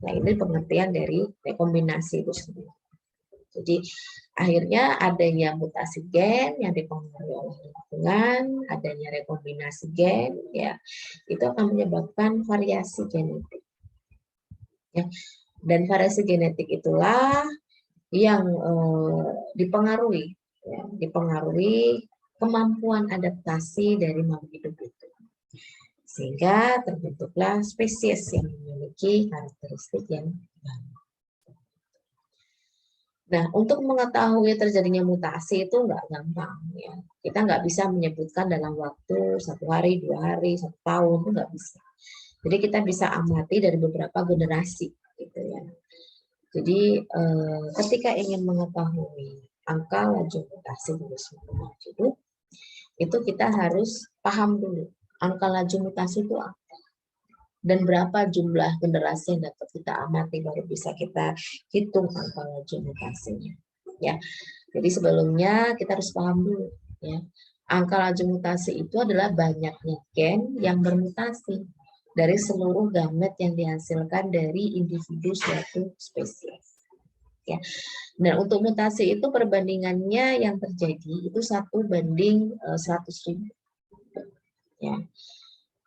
Nah, ini pengertian dari rekombinasi itu sendiri. Jadi akhirnya adanya mutasi gen yang dipengaruhi oleh lingkungan, adanya rekombinasi gen, ya itu akan menyebabkan variasi genetik. Ya. Dan variasi genetik itulah yang dipengaruhi kemampuan adaptasi dari makhluk hidup itu. Sehingga terbentuklah spesies yang memiliki karakteristik yang baru. Nah, untuk mengetahui terjadinya mutasi itu nggak gampang. Ya. Kita nggak bisa menyebutkan dalam waktu 1 hari, 2 hari, 1 tahun, itu nggak bisa. Jadi kita bisa amati dari beberapa generasi. Gitu ya. Jadi ketika ingin mengetahui angka laju mutasi di semua hidup, itu kita harus paham dulu angka laju mutasi itu apa dan berapa jumlah generasi yang dapat kita amati, baru bisa kita hitung angka laju mutasinya. Ya, jadi sebelumnya kita harus paham dulu ya, angka laju mutasi itu adalah banyaknya gen yang bermutasi dari seluruh gamet yang dihasilkan dari individu suatu spesies. Ya. Nah, untuk mutasi itu perbandingannya yang terjadi itu 1:100.000. Ya.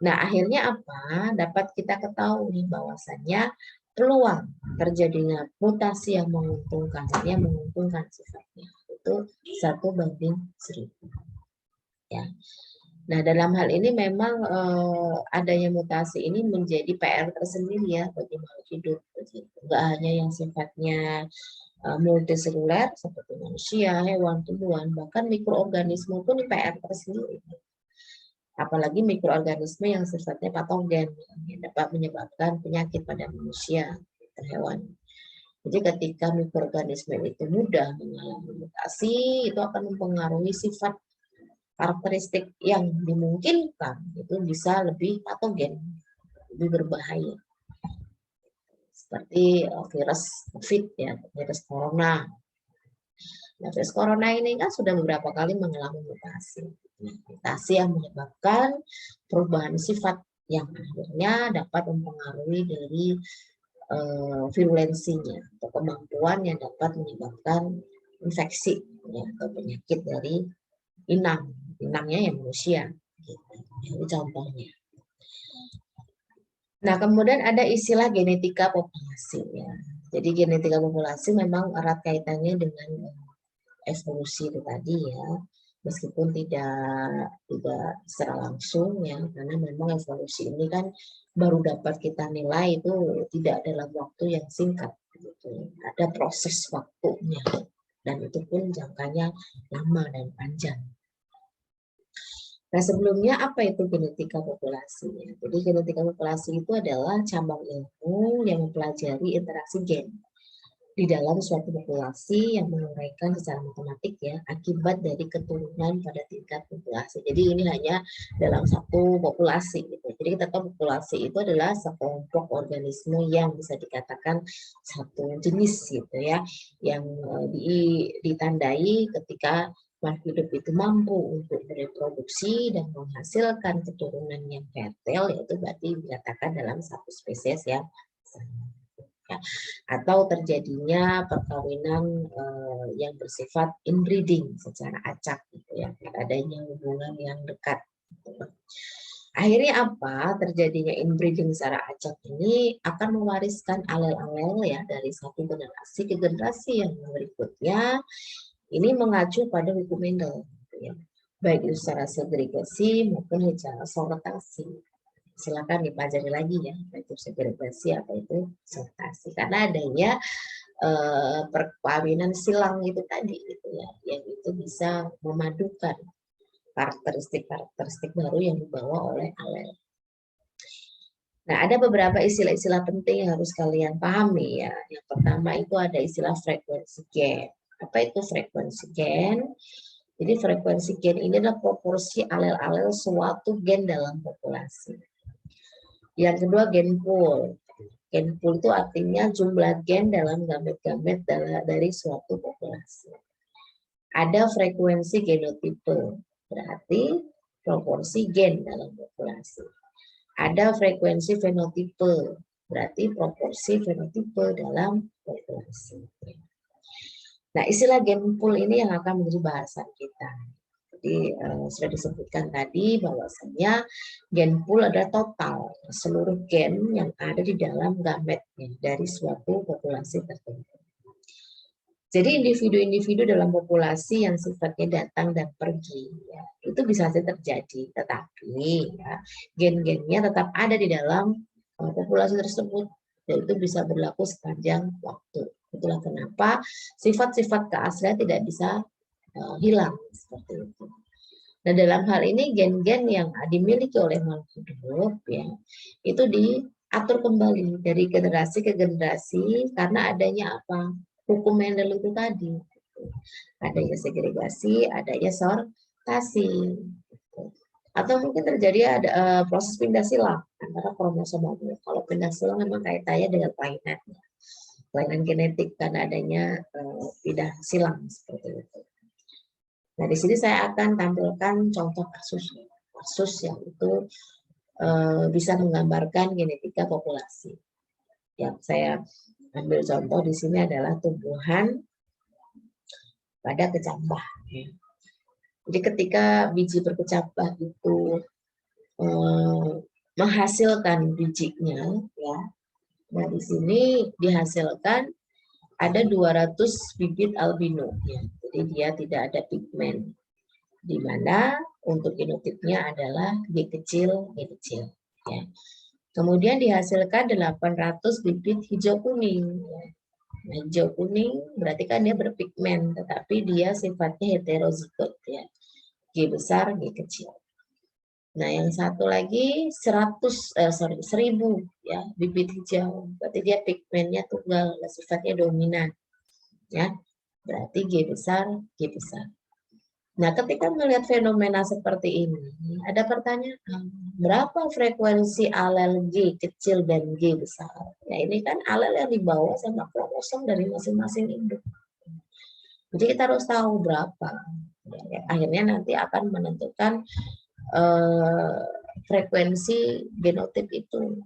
Nah, akhirnya apa? Dapat kita ketahui bahwasannya peluang terjadinya mutasi yang menguntungkan sifatnya itu 1:1000. Ya. Nah, dalam hal ini memang adanya mutasi ini menjadi PR tersendiri ya bagi makhluk hidup. Enggak hanya yang sifatnya multiseluler seperti manusia, hewan, tumbuhan, bahkan mikroorganisme pun PR tersendiri. Apalagi mikroorganisme yang sifatnya patogen yang dapat menyebabkan penyakit pada manusia atau hewan. Jadi ketika mikroorganisme itu mudah mengalami mutasi, itu akan mempengaruhi sifat karakteristik yang dimungkinkan itu bisa lebih patogen, lebih berbahaya. Seperti virus COVID ya, virus corona. Nah, virus corona ini kan sudah beberapa kali mengalami mutasi. Mutasi yang menyebabkan perubahan sifat yang akhirnya dapat mempengaruhi dari virulensinya atau kemampuan yang dapat menyebabkan infeksi ya, atau penyakit dari inangnya yang manusia. Gitu. Ini contohnya. Nah, kemudian ada istilah genetika populasi ya. Jadi genetika populasi memang erat kaitannya dengan evolusi itu tadi ya, meskipun tidak secara langsung ya, karena memang evolusi ini kan baru dapat kita nilai itu tidak dalam waktu yang singkat gitu. Ada proses waktunya dan itu pun jangkanya lama dan panjang. Nah, sebelumnya apa itu genetika populasi? Jadi genetika populasi itu adalah cabang ilmu yang mempelajari interaksi gen di dalam suatu populasi yang menguraikan secara matematik ya akibat dari keturunan pada tingkat populasi. Jadi ini hanya dalam satu populasi gitu. Jadi kita tahu populasi itu adalah sekelompok organisme yang bisa dikatakan satu jenis gitu ya, yang ditandai ketika makhluk hidup itu mampu untuk bereproduksi dan menghasilkan keturunan yang fertil, yaitu berarti dikatakan dalam satu spesies yang sama. Ya, atau terjadinya perkawinan yang bersifat inbreeding secara acak gitu ya, adanya hubungan yang dekat gitu. Akhirnya apa? Terjadinya inbreeding secara acak ini akan mewariskan alel-alel ya dari satu generasi ke generasi yang berikutnya. Ini mengacu pada hukum Mendel, ya. Baik itu secara segregasi maupun secara sortasi. Silakan dipelajari lagi ya, baik itu segregasi atau itu sortasi. Karena adanya perkawinan silang itu tadi, gitu ya, yang itu bisa memadukan karakteristik baru yang dibawa oleh alel. Nah, ada beberapa istilah-istilah penting yang harus kalian pahami ya. Yang pertama itu ada istilah frekuensi gen. Apa itu frekuensi gen? Jadi frekuensi gen ini adalah proporsi alel-alel suatu gen dalam populasi. Yang kedua gen pool. Gen pool itu artinya jumlah gen dalam gamet-gamet dari suatu populasi. Ada frekuensi genotipe. Berarti proporsi gen dalam populasi. Ada frekuensi fenotipe, berarti proporsi fenotipe dalam populasi. Nah, istilah gen pool ini yang akan menjadi bahasan kita. Jadi sudah disebutkan tadi bahwasanya gen pool adalah total seluruh gen yang ada di dalam gametnya dari suatu populasi tertentu. Jadi individu-individu dalam populasi yang sifatnya datang dan pergi, ya, itu bisa saja terjadi. Tetapi ya, gen-gennya tetap ada di dalam populasi tersebut, dan itu bisa berlaku sepanjang waktu. Itulah kenapa sifat-sifat keaslian tidak bisa hilang seperti itu. Nah, dalam hal ini gen-gen yang dimiliki oleh makhluk hidup, ya, itu diatur kembali dari generasi ke generasi karena adanya apa? Hukum Mendel itu tadi, adanya segregasi, adanya sortasi, atau mungkin terjadi ada proses pindah silang antara kromosom. Kalau pindah silang memang kaitannya dengan kelainan genetik karena adanya pindah silang seperti itu. Nah, di sini saya akan tampilkan contoh kasus yang itu bisa menggambarkan genetika populasi. Yang saya ambil contoh di sini adalah tumbuhan pada kecambah. Jadi ketika biji berkecambah itu menghasilkan bijinya, ya, nah di sini dihasilkan ada 200 bibit albino, ya. Jadi dia tidak ada pigmen, di mana untuk genotipnya adalah G kecil, ya. Kemudian dihasilkan 800 bibit hijau kuning. Nah, hijau kuning berarti kan dia berpigmen, tetapi dia sifatnya heterozigot, ya. G besar, G kecil. Nah, yang satu lagi 1000 ya, bibit hijau. Berarti dia pigmennya tunggal, sifatnya dominan. Ya. Berarti G besar, G besar. Nah, ketika melihat fenomena seperti ini, ada pertanyaan, berapa frekuensi alel G kecil dan G besar? Nah, ini kan alel yang dibawa sama kromosom dari masing-masing induk. Jadi kita harus tahu berapa. Ya, akhirnya nanti akan menentukan frekuensi genotip itu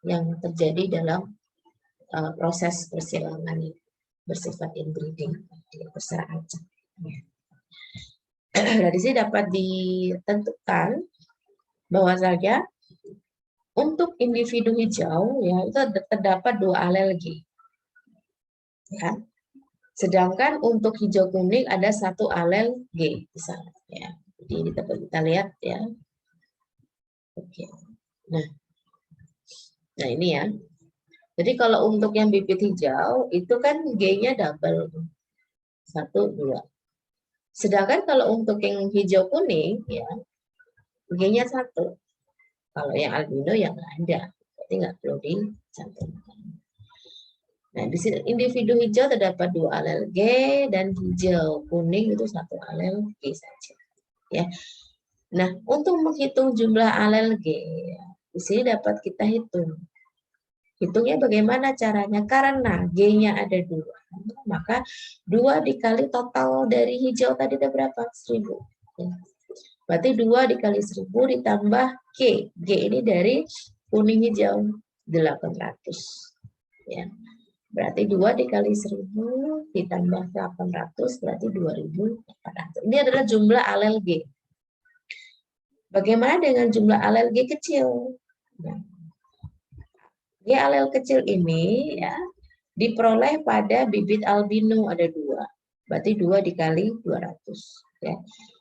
yang terjadi dalam proses persilangan bersifat inbreeding, secara acak. Dari sini dapat ditentukan bahwa saja untuk individu hijau ya itu terdapat 2 alel G. Ya. Sedangkan untuk hijau kuning ada 1 alel G misalnya, ya. Jadi ini dapat kita lihat ya. Oke. Nah ini ya. Jadi kalau untuk yang bibit hijau itu kan G-nya double 1, 2. Sedangkan kalau untuk yang hijau kuning, ya, G-nya 1. Kalau yang albino yang nggak ada, berarti nggak perlu dicantumkan. Nah, di sini individu hijau terdapat 2 alel G dan hijau kuning itu 1 alel G saja. Ya. Nah, untuk menghitung jumlah alel G, di sini dapat kita hitung. Hitungnya bagaimana caranya? Karena G-nya ada 2. Maka 2 dikali total dari hijau tadi ada berapa? 1000. Ya. Berarti 2 dikali 1000 ditambah G. G ini dari kuning hijau 800. Ya. Berarti 2 dikali 1000 ditambah 800 berarti 2400. Ini adalah jumlah alel G. Bagaimana dengan jumlah alel G kecil? Nah, G alel kecil ini ya diperoleh pada bibit albino ada 2. Berarti 2 dikali 200. Ya.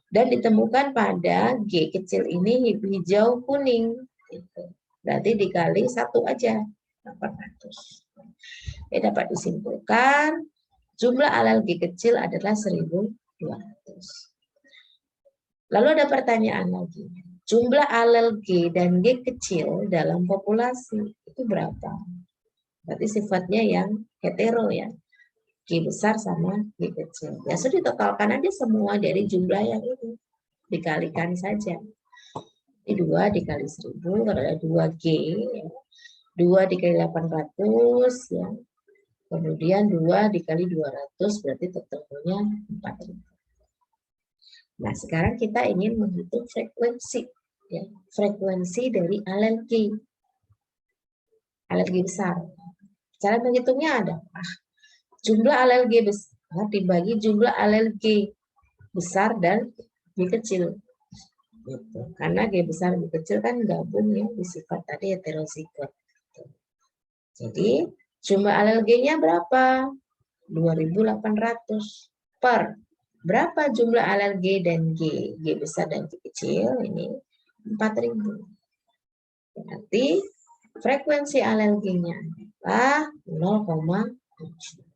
Dan ditemukan pada G kecil ini hijau kuning. Berarti dikali 1 aja, 800. Ya, dapat disimpulkan jumlah alel G kecil adalah 1200. Lalu ada pertanyaan lagi. Jumlah alel G dan G kecil dalam populasi itu berapa? Berarti sifatnya yang hetero ya. G besar sama G kecil. Ya sudah ditotalkan aja semua dari jumlah yang ini. Dikalikan saja. Ini 2 dikali 1000, kalau ada 2G, ya. 2 dikali 800, ya. Kemudian 2 dikali 200, berarti ketemunya 4000. Nah, sekarang kita ingin menghitung frekuensi. Ya. Frekuensi dari alel G. Alel G besar. Cara menghitungnya ada. Jumlah alel G besar dibagi jumlah alel G besar dan G kecil. Gitu. Karena G besar G kecil kan gabung ya di sifat tadi heterozigot. Gitu. Jadi jumlah alel G-nya berapa? 2800 per berapa jumlah alel G dan G? G besar dan G kecil ini 4000. Berarti frekuensi alel G-nya adalah 0,7.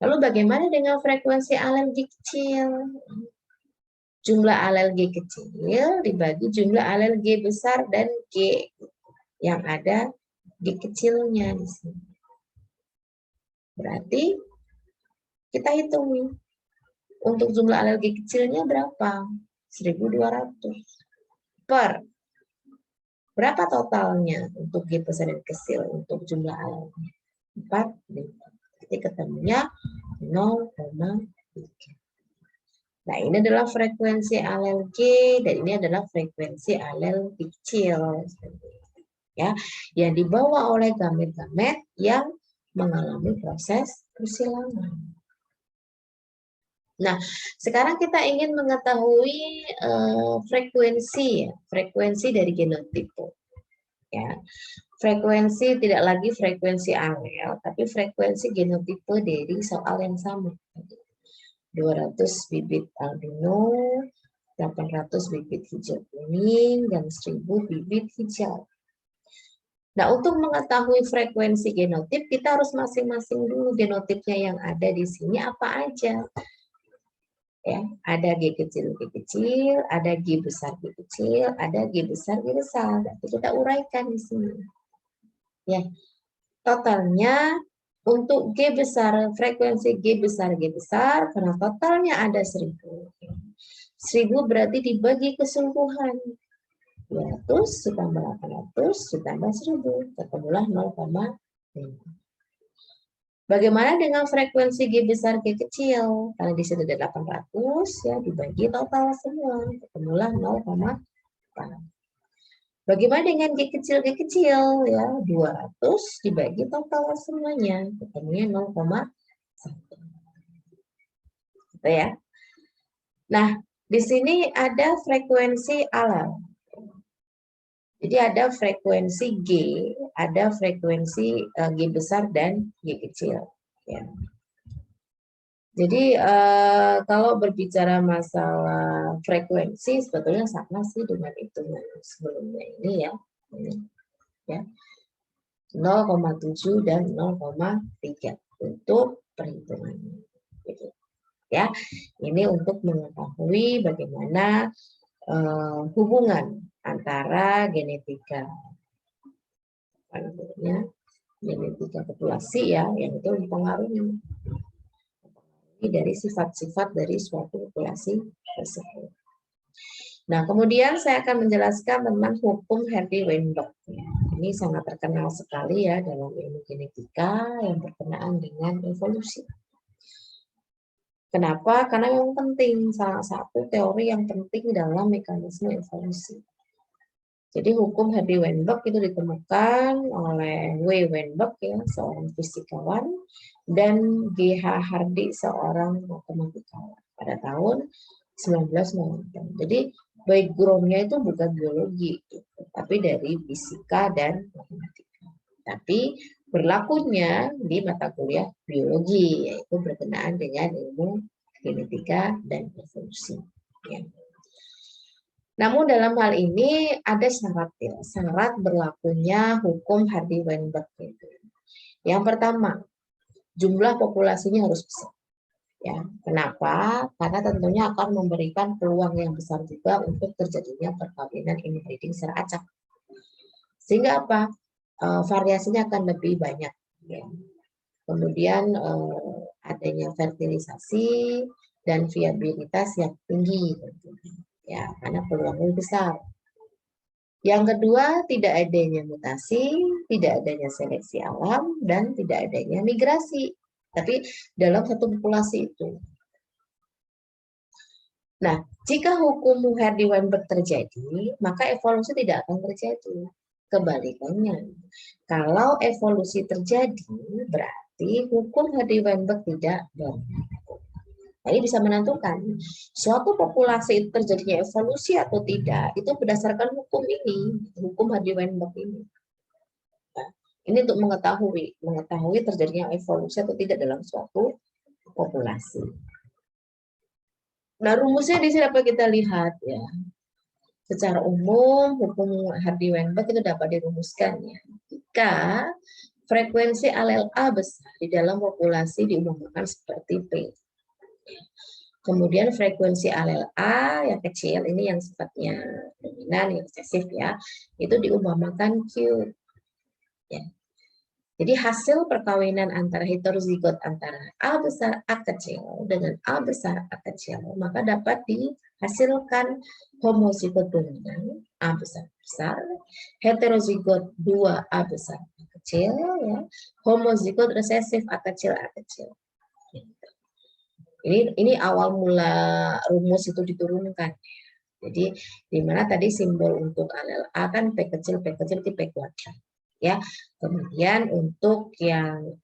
Lalu bagaimana dengan frekuensi alel G kecil? Jumlah alel G kecil dibagi jumlah alel G besar dan G yang ada G kecilnya di sini. Berarti kita hitung nih. Untuk jumlah alel G kecilnya berapa? 1200 per berapa totalnya untuk G besar dan kecil untuk jumlah alelnya? 4. Jadi ketemunya 0,3. Nah, ini adalah frekuensi alel G dan ini adalah frekuensi alel kecil. Ya, yang dibawa oleh gamet-gamet yang mengalami proses persilangan. Nah, sekarang kita ingin mengetahui frekuensi dari genotipe. Ya, frekuensi tidak lagi frekuensi alel, tapi frekuensi genotipe dari soal yang sama. 200 bibit albino, 800 bibit hijau kuning, dan 1000 bibit hijau. Nah, untuk mengetahui frekuensi genotip, kita harus masing-masing dulu genotipnya yang ada di sini apa aja. Ya, ada G kecil, ada G besar, G kecil, ada G besar, G besar. Nanti kita uraikan di sini. Ya, totalnya untuk G besar, frekuensi G besar, karena totalnya ada 1000. 1000 berarti dibagi keseluruhan. 200 ditambah 800 ditambah 1000, ketemulah 0,5. Bagaimana dengan frekuensi G besar G kecil? Karena di sini ada 800 ya dibagi total semua, ketemulah 0,4. Bagaimana dengan G kecil ya 200 dibagi total semuanya, ketemunya 0,1. Gitu ya. Nah, di sini ada frekuensi alel. Jadi ada frekuensi G, ada frekuensi G besar dan G kecil. Ya. Jadi kalau berbicara masalah frekuensi sebetulnya sama sih dengan hitungan sebelumnya ini ya. Ya. 0,7 dan 0,3 untuk perhitungannya. Gitu. Ya, ini untuk mengetahui bagaimana hubungan antara genetika populasi ya yang itu mempengaruhi dari sifat-sifat dari suatu populasi tersebut. Nah, kemudian saya akan menjelaskan tentang hukum Hardy-Weinberg. Ini sangat terkenal sekali ya dalam ilmu genetika yang berkenaan dengan evolusi. Kenapa? Karena memang penting, salah satu teori yang penting dalam mekanisme evolusi. Jadi hukum Hardy-Weinberg itu ditemukan oleh W. Weinberg ya, seorang fisikawan, dan G. H. Hardy, seorang matematikawan pada tahun 1990. Jadi background-nya itu bukan biologi, tapi dari fisika dan matematika. Tapi berlakunya di mata kuliah biologi, yaitu berkenaan dengan ilmu genetika dan evolusi. Ya. Namun dalam hal ini ada syarat ya, syarat berlakunya hukum Hardy-Weinberg itu. Yang pertama, jumlah populasinya harus besar. Ya, kenapa? Karena tentunya akan memberikan peluang yang besar juga untuk terjadinya perkawinan inbreeding secara acak. Sehingga apa? Variasinya akan lebih banyak. Ya. Kemudian adanya fertilisasi dan viabilitas yang tinggi, ya, karena peluangnya besar. Yang kedua, tidak adanya mutasi, tidak adanya seleksi alam, dan tidak adanya migrasi. Tapi dalam satu populasi itu. Nah, jika hukum Hardy-Weinberg terjadi, maka evolusi tidak akan terjadi. Kebalikannya, kalau evolusi terjadi, berarti hukum Hardy-Weinberg tidak berlaku. Nah, ini bisa menentukan suatu populasi itu terjadinya evolusi atau tidak, itu berdasarkan hukum ini, hukum Hardy-Weinberg ini. Nah, ini untuk mengetahui terjadinya evolusi atau tidak dalam suatu populasi. Nah, rumusnya di sini dapat kita lihat ya. Secara umum, hukum Hardy-Weinberg itu dapat dirumuskan ya. Jika frekuensi alel A besar di dalam populasi diumumkan seperti P. Kemudian frekuensi alel A yang kecil, ini yang sifatnya dominan, yang resesif ya, itu diumpamakan Q. Ya. Jadi hasil perkawinan antara heterozigot antara A besar A kecil dengan A besar A kecil, maka dapat dihasilkan homozigot dominan A besar besar, heterozigot 2 A besar A kecil, ya, homozigot resesif A kecil A kecil. Ini awal mula rumus itu diturunkan. Jadi di mana tadi simbol untuk alel A kan P kecil P kuadrat. Ya, kemudian untuk yang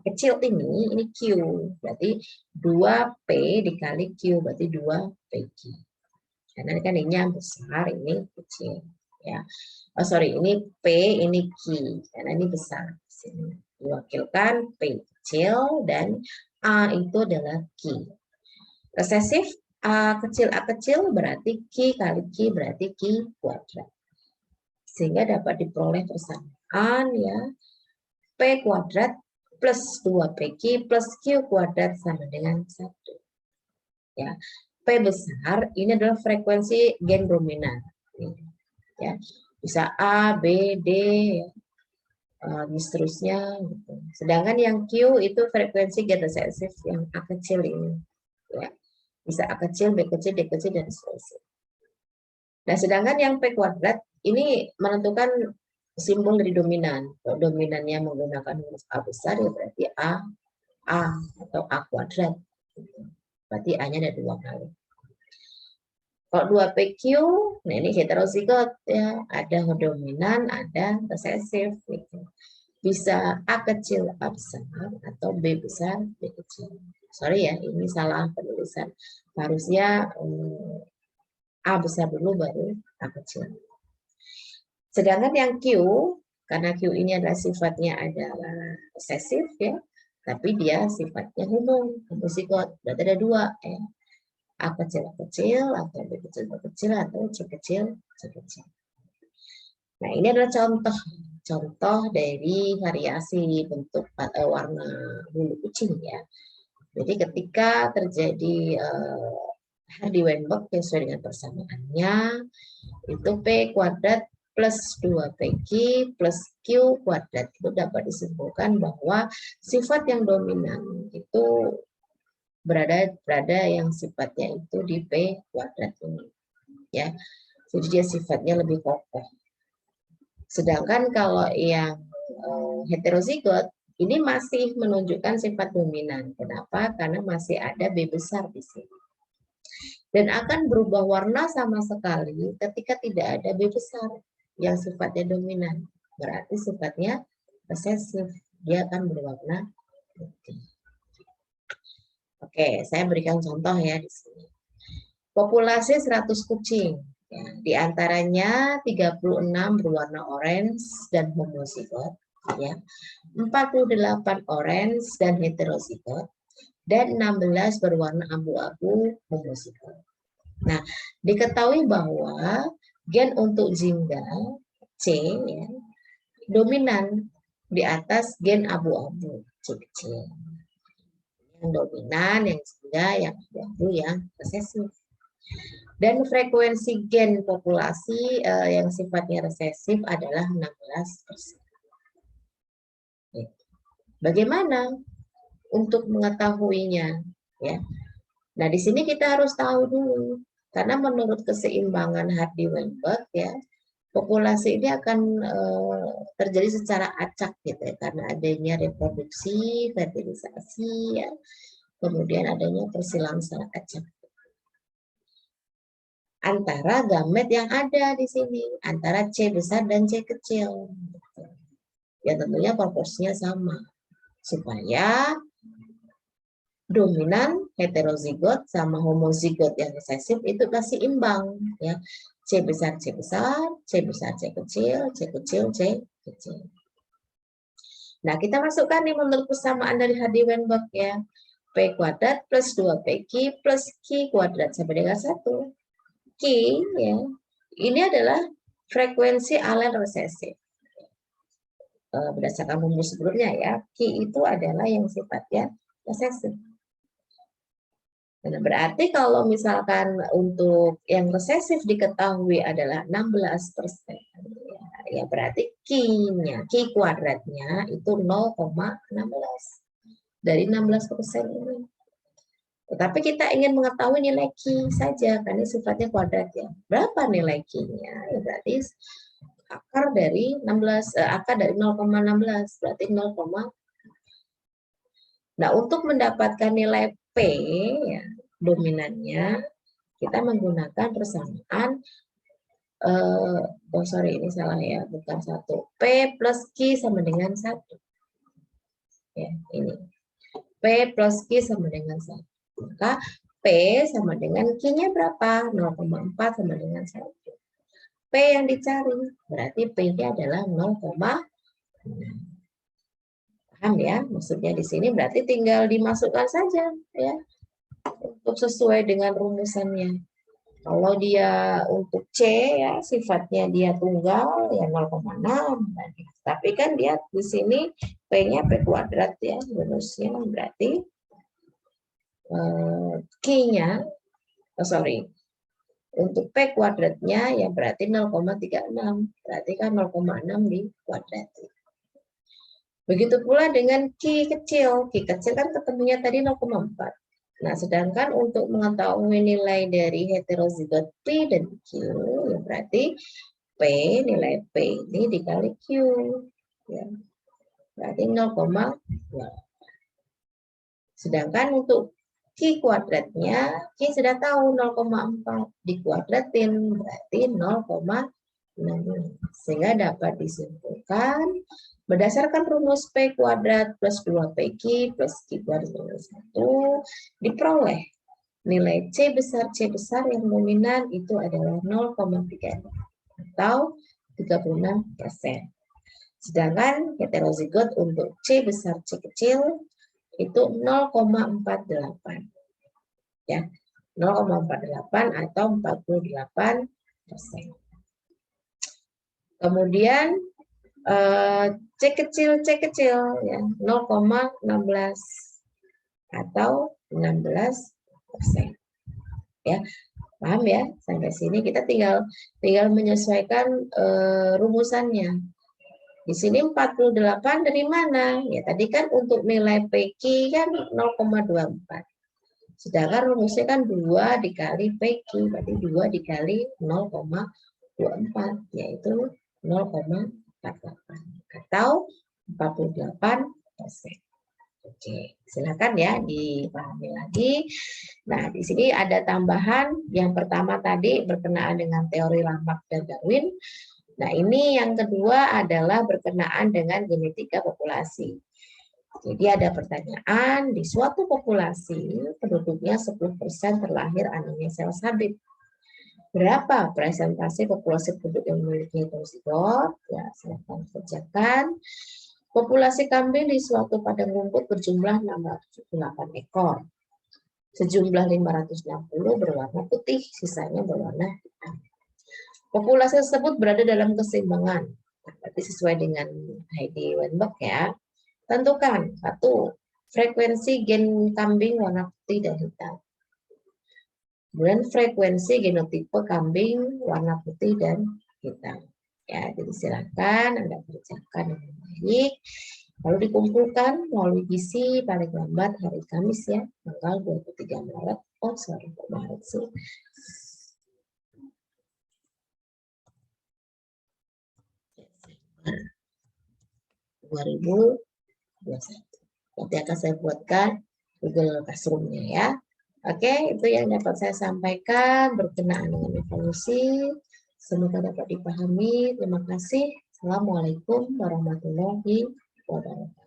kecil ini Q, berarti 2P dikali Q, berarti 2PQ. Karena kan ini yang besar, ini kecil. Ya, oh sorry, ini P, ini Q, karena ini besar. Sini diwakilkan P kecil dan A itu adalah Q. Resesif A kecil berarti Q kali Q berarti Q kuadrat. Sehingga dapat diperoleh persamaan ya, P kuadrat plus 2PQ plus Q kuadrat sama dengan 1. Ya, P besar ini adalah frekuensi gen dominan. Ya, bisa A, B, D, seterusnya. Gitu. Sedangkan yang Q itu frekuensi gen resesif yang A kecil ini. Ya, bisa A kecil, B kecil, D kecil, dan seterusnya. Nah, sedangkan yang P kuadrat ini menentukan simbol dari dominan. Kalau dominannya menggunakan huruf A besar, ya berarti A atau A kuadrat. Berarti A-nya ada 2 kali. Kalau 2PQ, nah ini heterozigot ya, ada dominan, ada resesif. Gitu. Bisa A kecil A besar atau B besar B kecil. Sorry ya, ini salah penulisan. Harusnya A besar dulu baru A kecil. Sedangkan yang Q, karena Q ini adalah sifatnya adalah resesif ya, tapi dia sifatnya homozigot. Berarti ada 2 ya. A kecil atau B kecil atau C kecil. Nah, ini adalah contoh dari variasi bentuk warna bulu kucing ya. Jadi ketika terjadi Hardy-Weinberg sesuai dengan persamaannya, itu P kuadrat plus 2PQ plus Q kuadrat itu dapat disimpulkan bahwa sifat yang dominan itu berada yang sifatnya itu di P kuadrat ini. Ya. Jadi dia sifatnya lebih kokoh. Sedangkan kalau yang heterozigot ini masih menunjukkan sifat dominan. Kenapa? Karena masih ada B besar di sini. Dan akan berubah warna sama sekali ketika tidak ada B besar yang sifatnya dominan. Berarti sifatnya resesif. Dia akan berwarna putih. Oke, saya berikan contoh ya di sini. Populasi 100 kucing. Ya, di antaranya 36 berwarna orange dan homozigot, ya. 48 orange dan heterozigot, dan 16 berwarna abu-abu homozigot. Nah, diketahui bahwa gen untuk jingga C ya, dominan di atas gen abu-abu C kecil. Yang dominan, yang jingga, yang abu-abu, yang resesif. Dan frekuensi gen populasi yang sifatnya resesif adalah 16%. Bagaimana untuk mengetahuinya? Ya. Nah, di sini kita harus tahu dulu, karena menurut keseimbangan Hardy-Weinberg ya, populasi ini akan terjadi secara acak gitu ya, karena adanya reproduksi, fertilisasi, ya, kemudian adanya persilangan secara acak antara gamet yang ada di sini, antara C besar dan C kecil. Ya tentunya proporsinya sama, supaya dominan heterozigot sama homozigot yang resesif itu kasih imbang ya. C besar C besar, C besar C kecil, C kecil C kecil. Nah, kita masukkan nih menurut persamaan dari Hardy-Weinberg ya. P kuadrat plus 2PQ plus Q kuadrat sampai dengan 1. Q ya, ini adalah frekuensi alen resesif. Berdasarkan rumus sebelumnya ya, Q itu adalah yang sifatnya resesif. Nah, berarti kalau misalkan untuk yang resesif diketahui adalah 16%, ya berarti Q-nya, Q kuadratnya itu 0,16 dari 16% ini. Tetapi kita ingin mengetahui nilai Q saja, karena sifatnya kuadrat ya. Berapa nilai Q-nya? Ya berarti akar dari 0,16, berarti 0, nah, untuk mendapatkan nilai P ya, dominannya kita menggunakan persamaan ini salah ya, bukan 1. P plus Q sama dengan 1. Ya, ini. P plus Q sama dengan 1. Maka P sama dengan Q-nya berapa? 0,4 sama dengan 1. P yang dicari, berarti P-nya adalah 0,6. Paham ya? Maksudnya di sini berarti tinggal dimasukkan saja ya, untuk sesuai dengan rumusannya. Kalau dia untuk C ya sifatnya dia tunggal ya 0,6. Tapi kan dia di sini P-nya P kuadrat ya, rumusnya berarti Q-nya, untuk P kuadratnya ya berarti 0,36. Berarti kan 0,6 di kuadrat. Begitu pula dengan Q kecil. Q kecil kan ketemunya tadi 0,4. Nah, sedangkan untuk mengetahui nilai dari heterozigot P dan Q, ya berarti P, nilai P ini dikali Q. Ya. Berarti 0,2. Sedangkan untuk Q kuadratnya, Q sudah tahu 0,4. Dikuadratin, berarti 0,6. Sehingga dapat disimpulkan berdasarkan rumus P kuadrat plus 2PQ plus Q kuadrat minus 1, diperoleh nilai C besar yang dominan itu adalah 0,3 atau 36%. Sedangkan heterozigot untuk C besar C kecil itu 0,48. Ya, 0,48 atau 48%. Kemudian C kecil ya 0,16 atau 16%. Ya, paham ya? Sampai sini kita tinggal menyesuaikan rumusannya. Di sini 48 dari mana? Ya tadi kan untuk nilai PQ kan 0,24. Sedangkan rumusnya kan 2 dikali PQ, berarti 2 dikali 0,24 yaitu 0,48 atau 48%. Oke, silakan ya dipahami lagi. Nah, di sini ada tambahan. Yang pertama tadi berkenaan dengan teori Lamarck dan Darwin. Nah, ini yang kedua adalah berkenaan dengan genetika populasi. Jadi ada pertanyaan, di suatu populasi penduduknya 10% terlahir anemias sel sabit. Berapa presentasi populasi penduduk yang memiliki heterozigot? Ya, silahkan kerjakan. Populasi kambing di suatu padang rumput berjumlah 678 ekor. Sejumlah 560 berwarna putih, sisanya berwarna hitam. Populasi tersebut berada dalam keseimbangan. Berarti sesuai dengan Heidi Weinberg ya. Tentukan, 1. Frekuensi gen kambing warna putih dan hitam. Kemudian frekuensi genotipe kambing warna putih dan hitam. Ya, jadi silakan Anda kerjakan dengan baik. Lalu dikumpulkan melalui PC paling lambat hari Kamis ya, tanggal 23 Maret. Oh, sorry, Maret sih. Desember 2021. Nanti akan saya buatkan Google Classroom-nya ya. Oke, itu yang dapat saya sampaikan berkenaan dengan evolusi. Semoga dapat dipahami. Terima kasih. Assalamualaikum warahmatullahi wabarakatuh.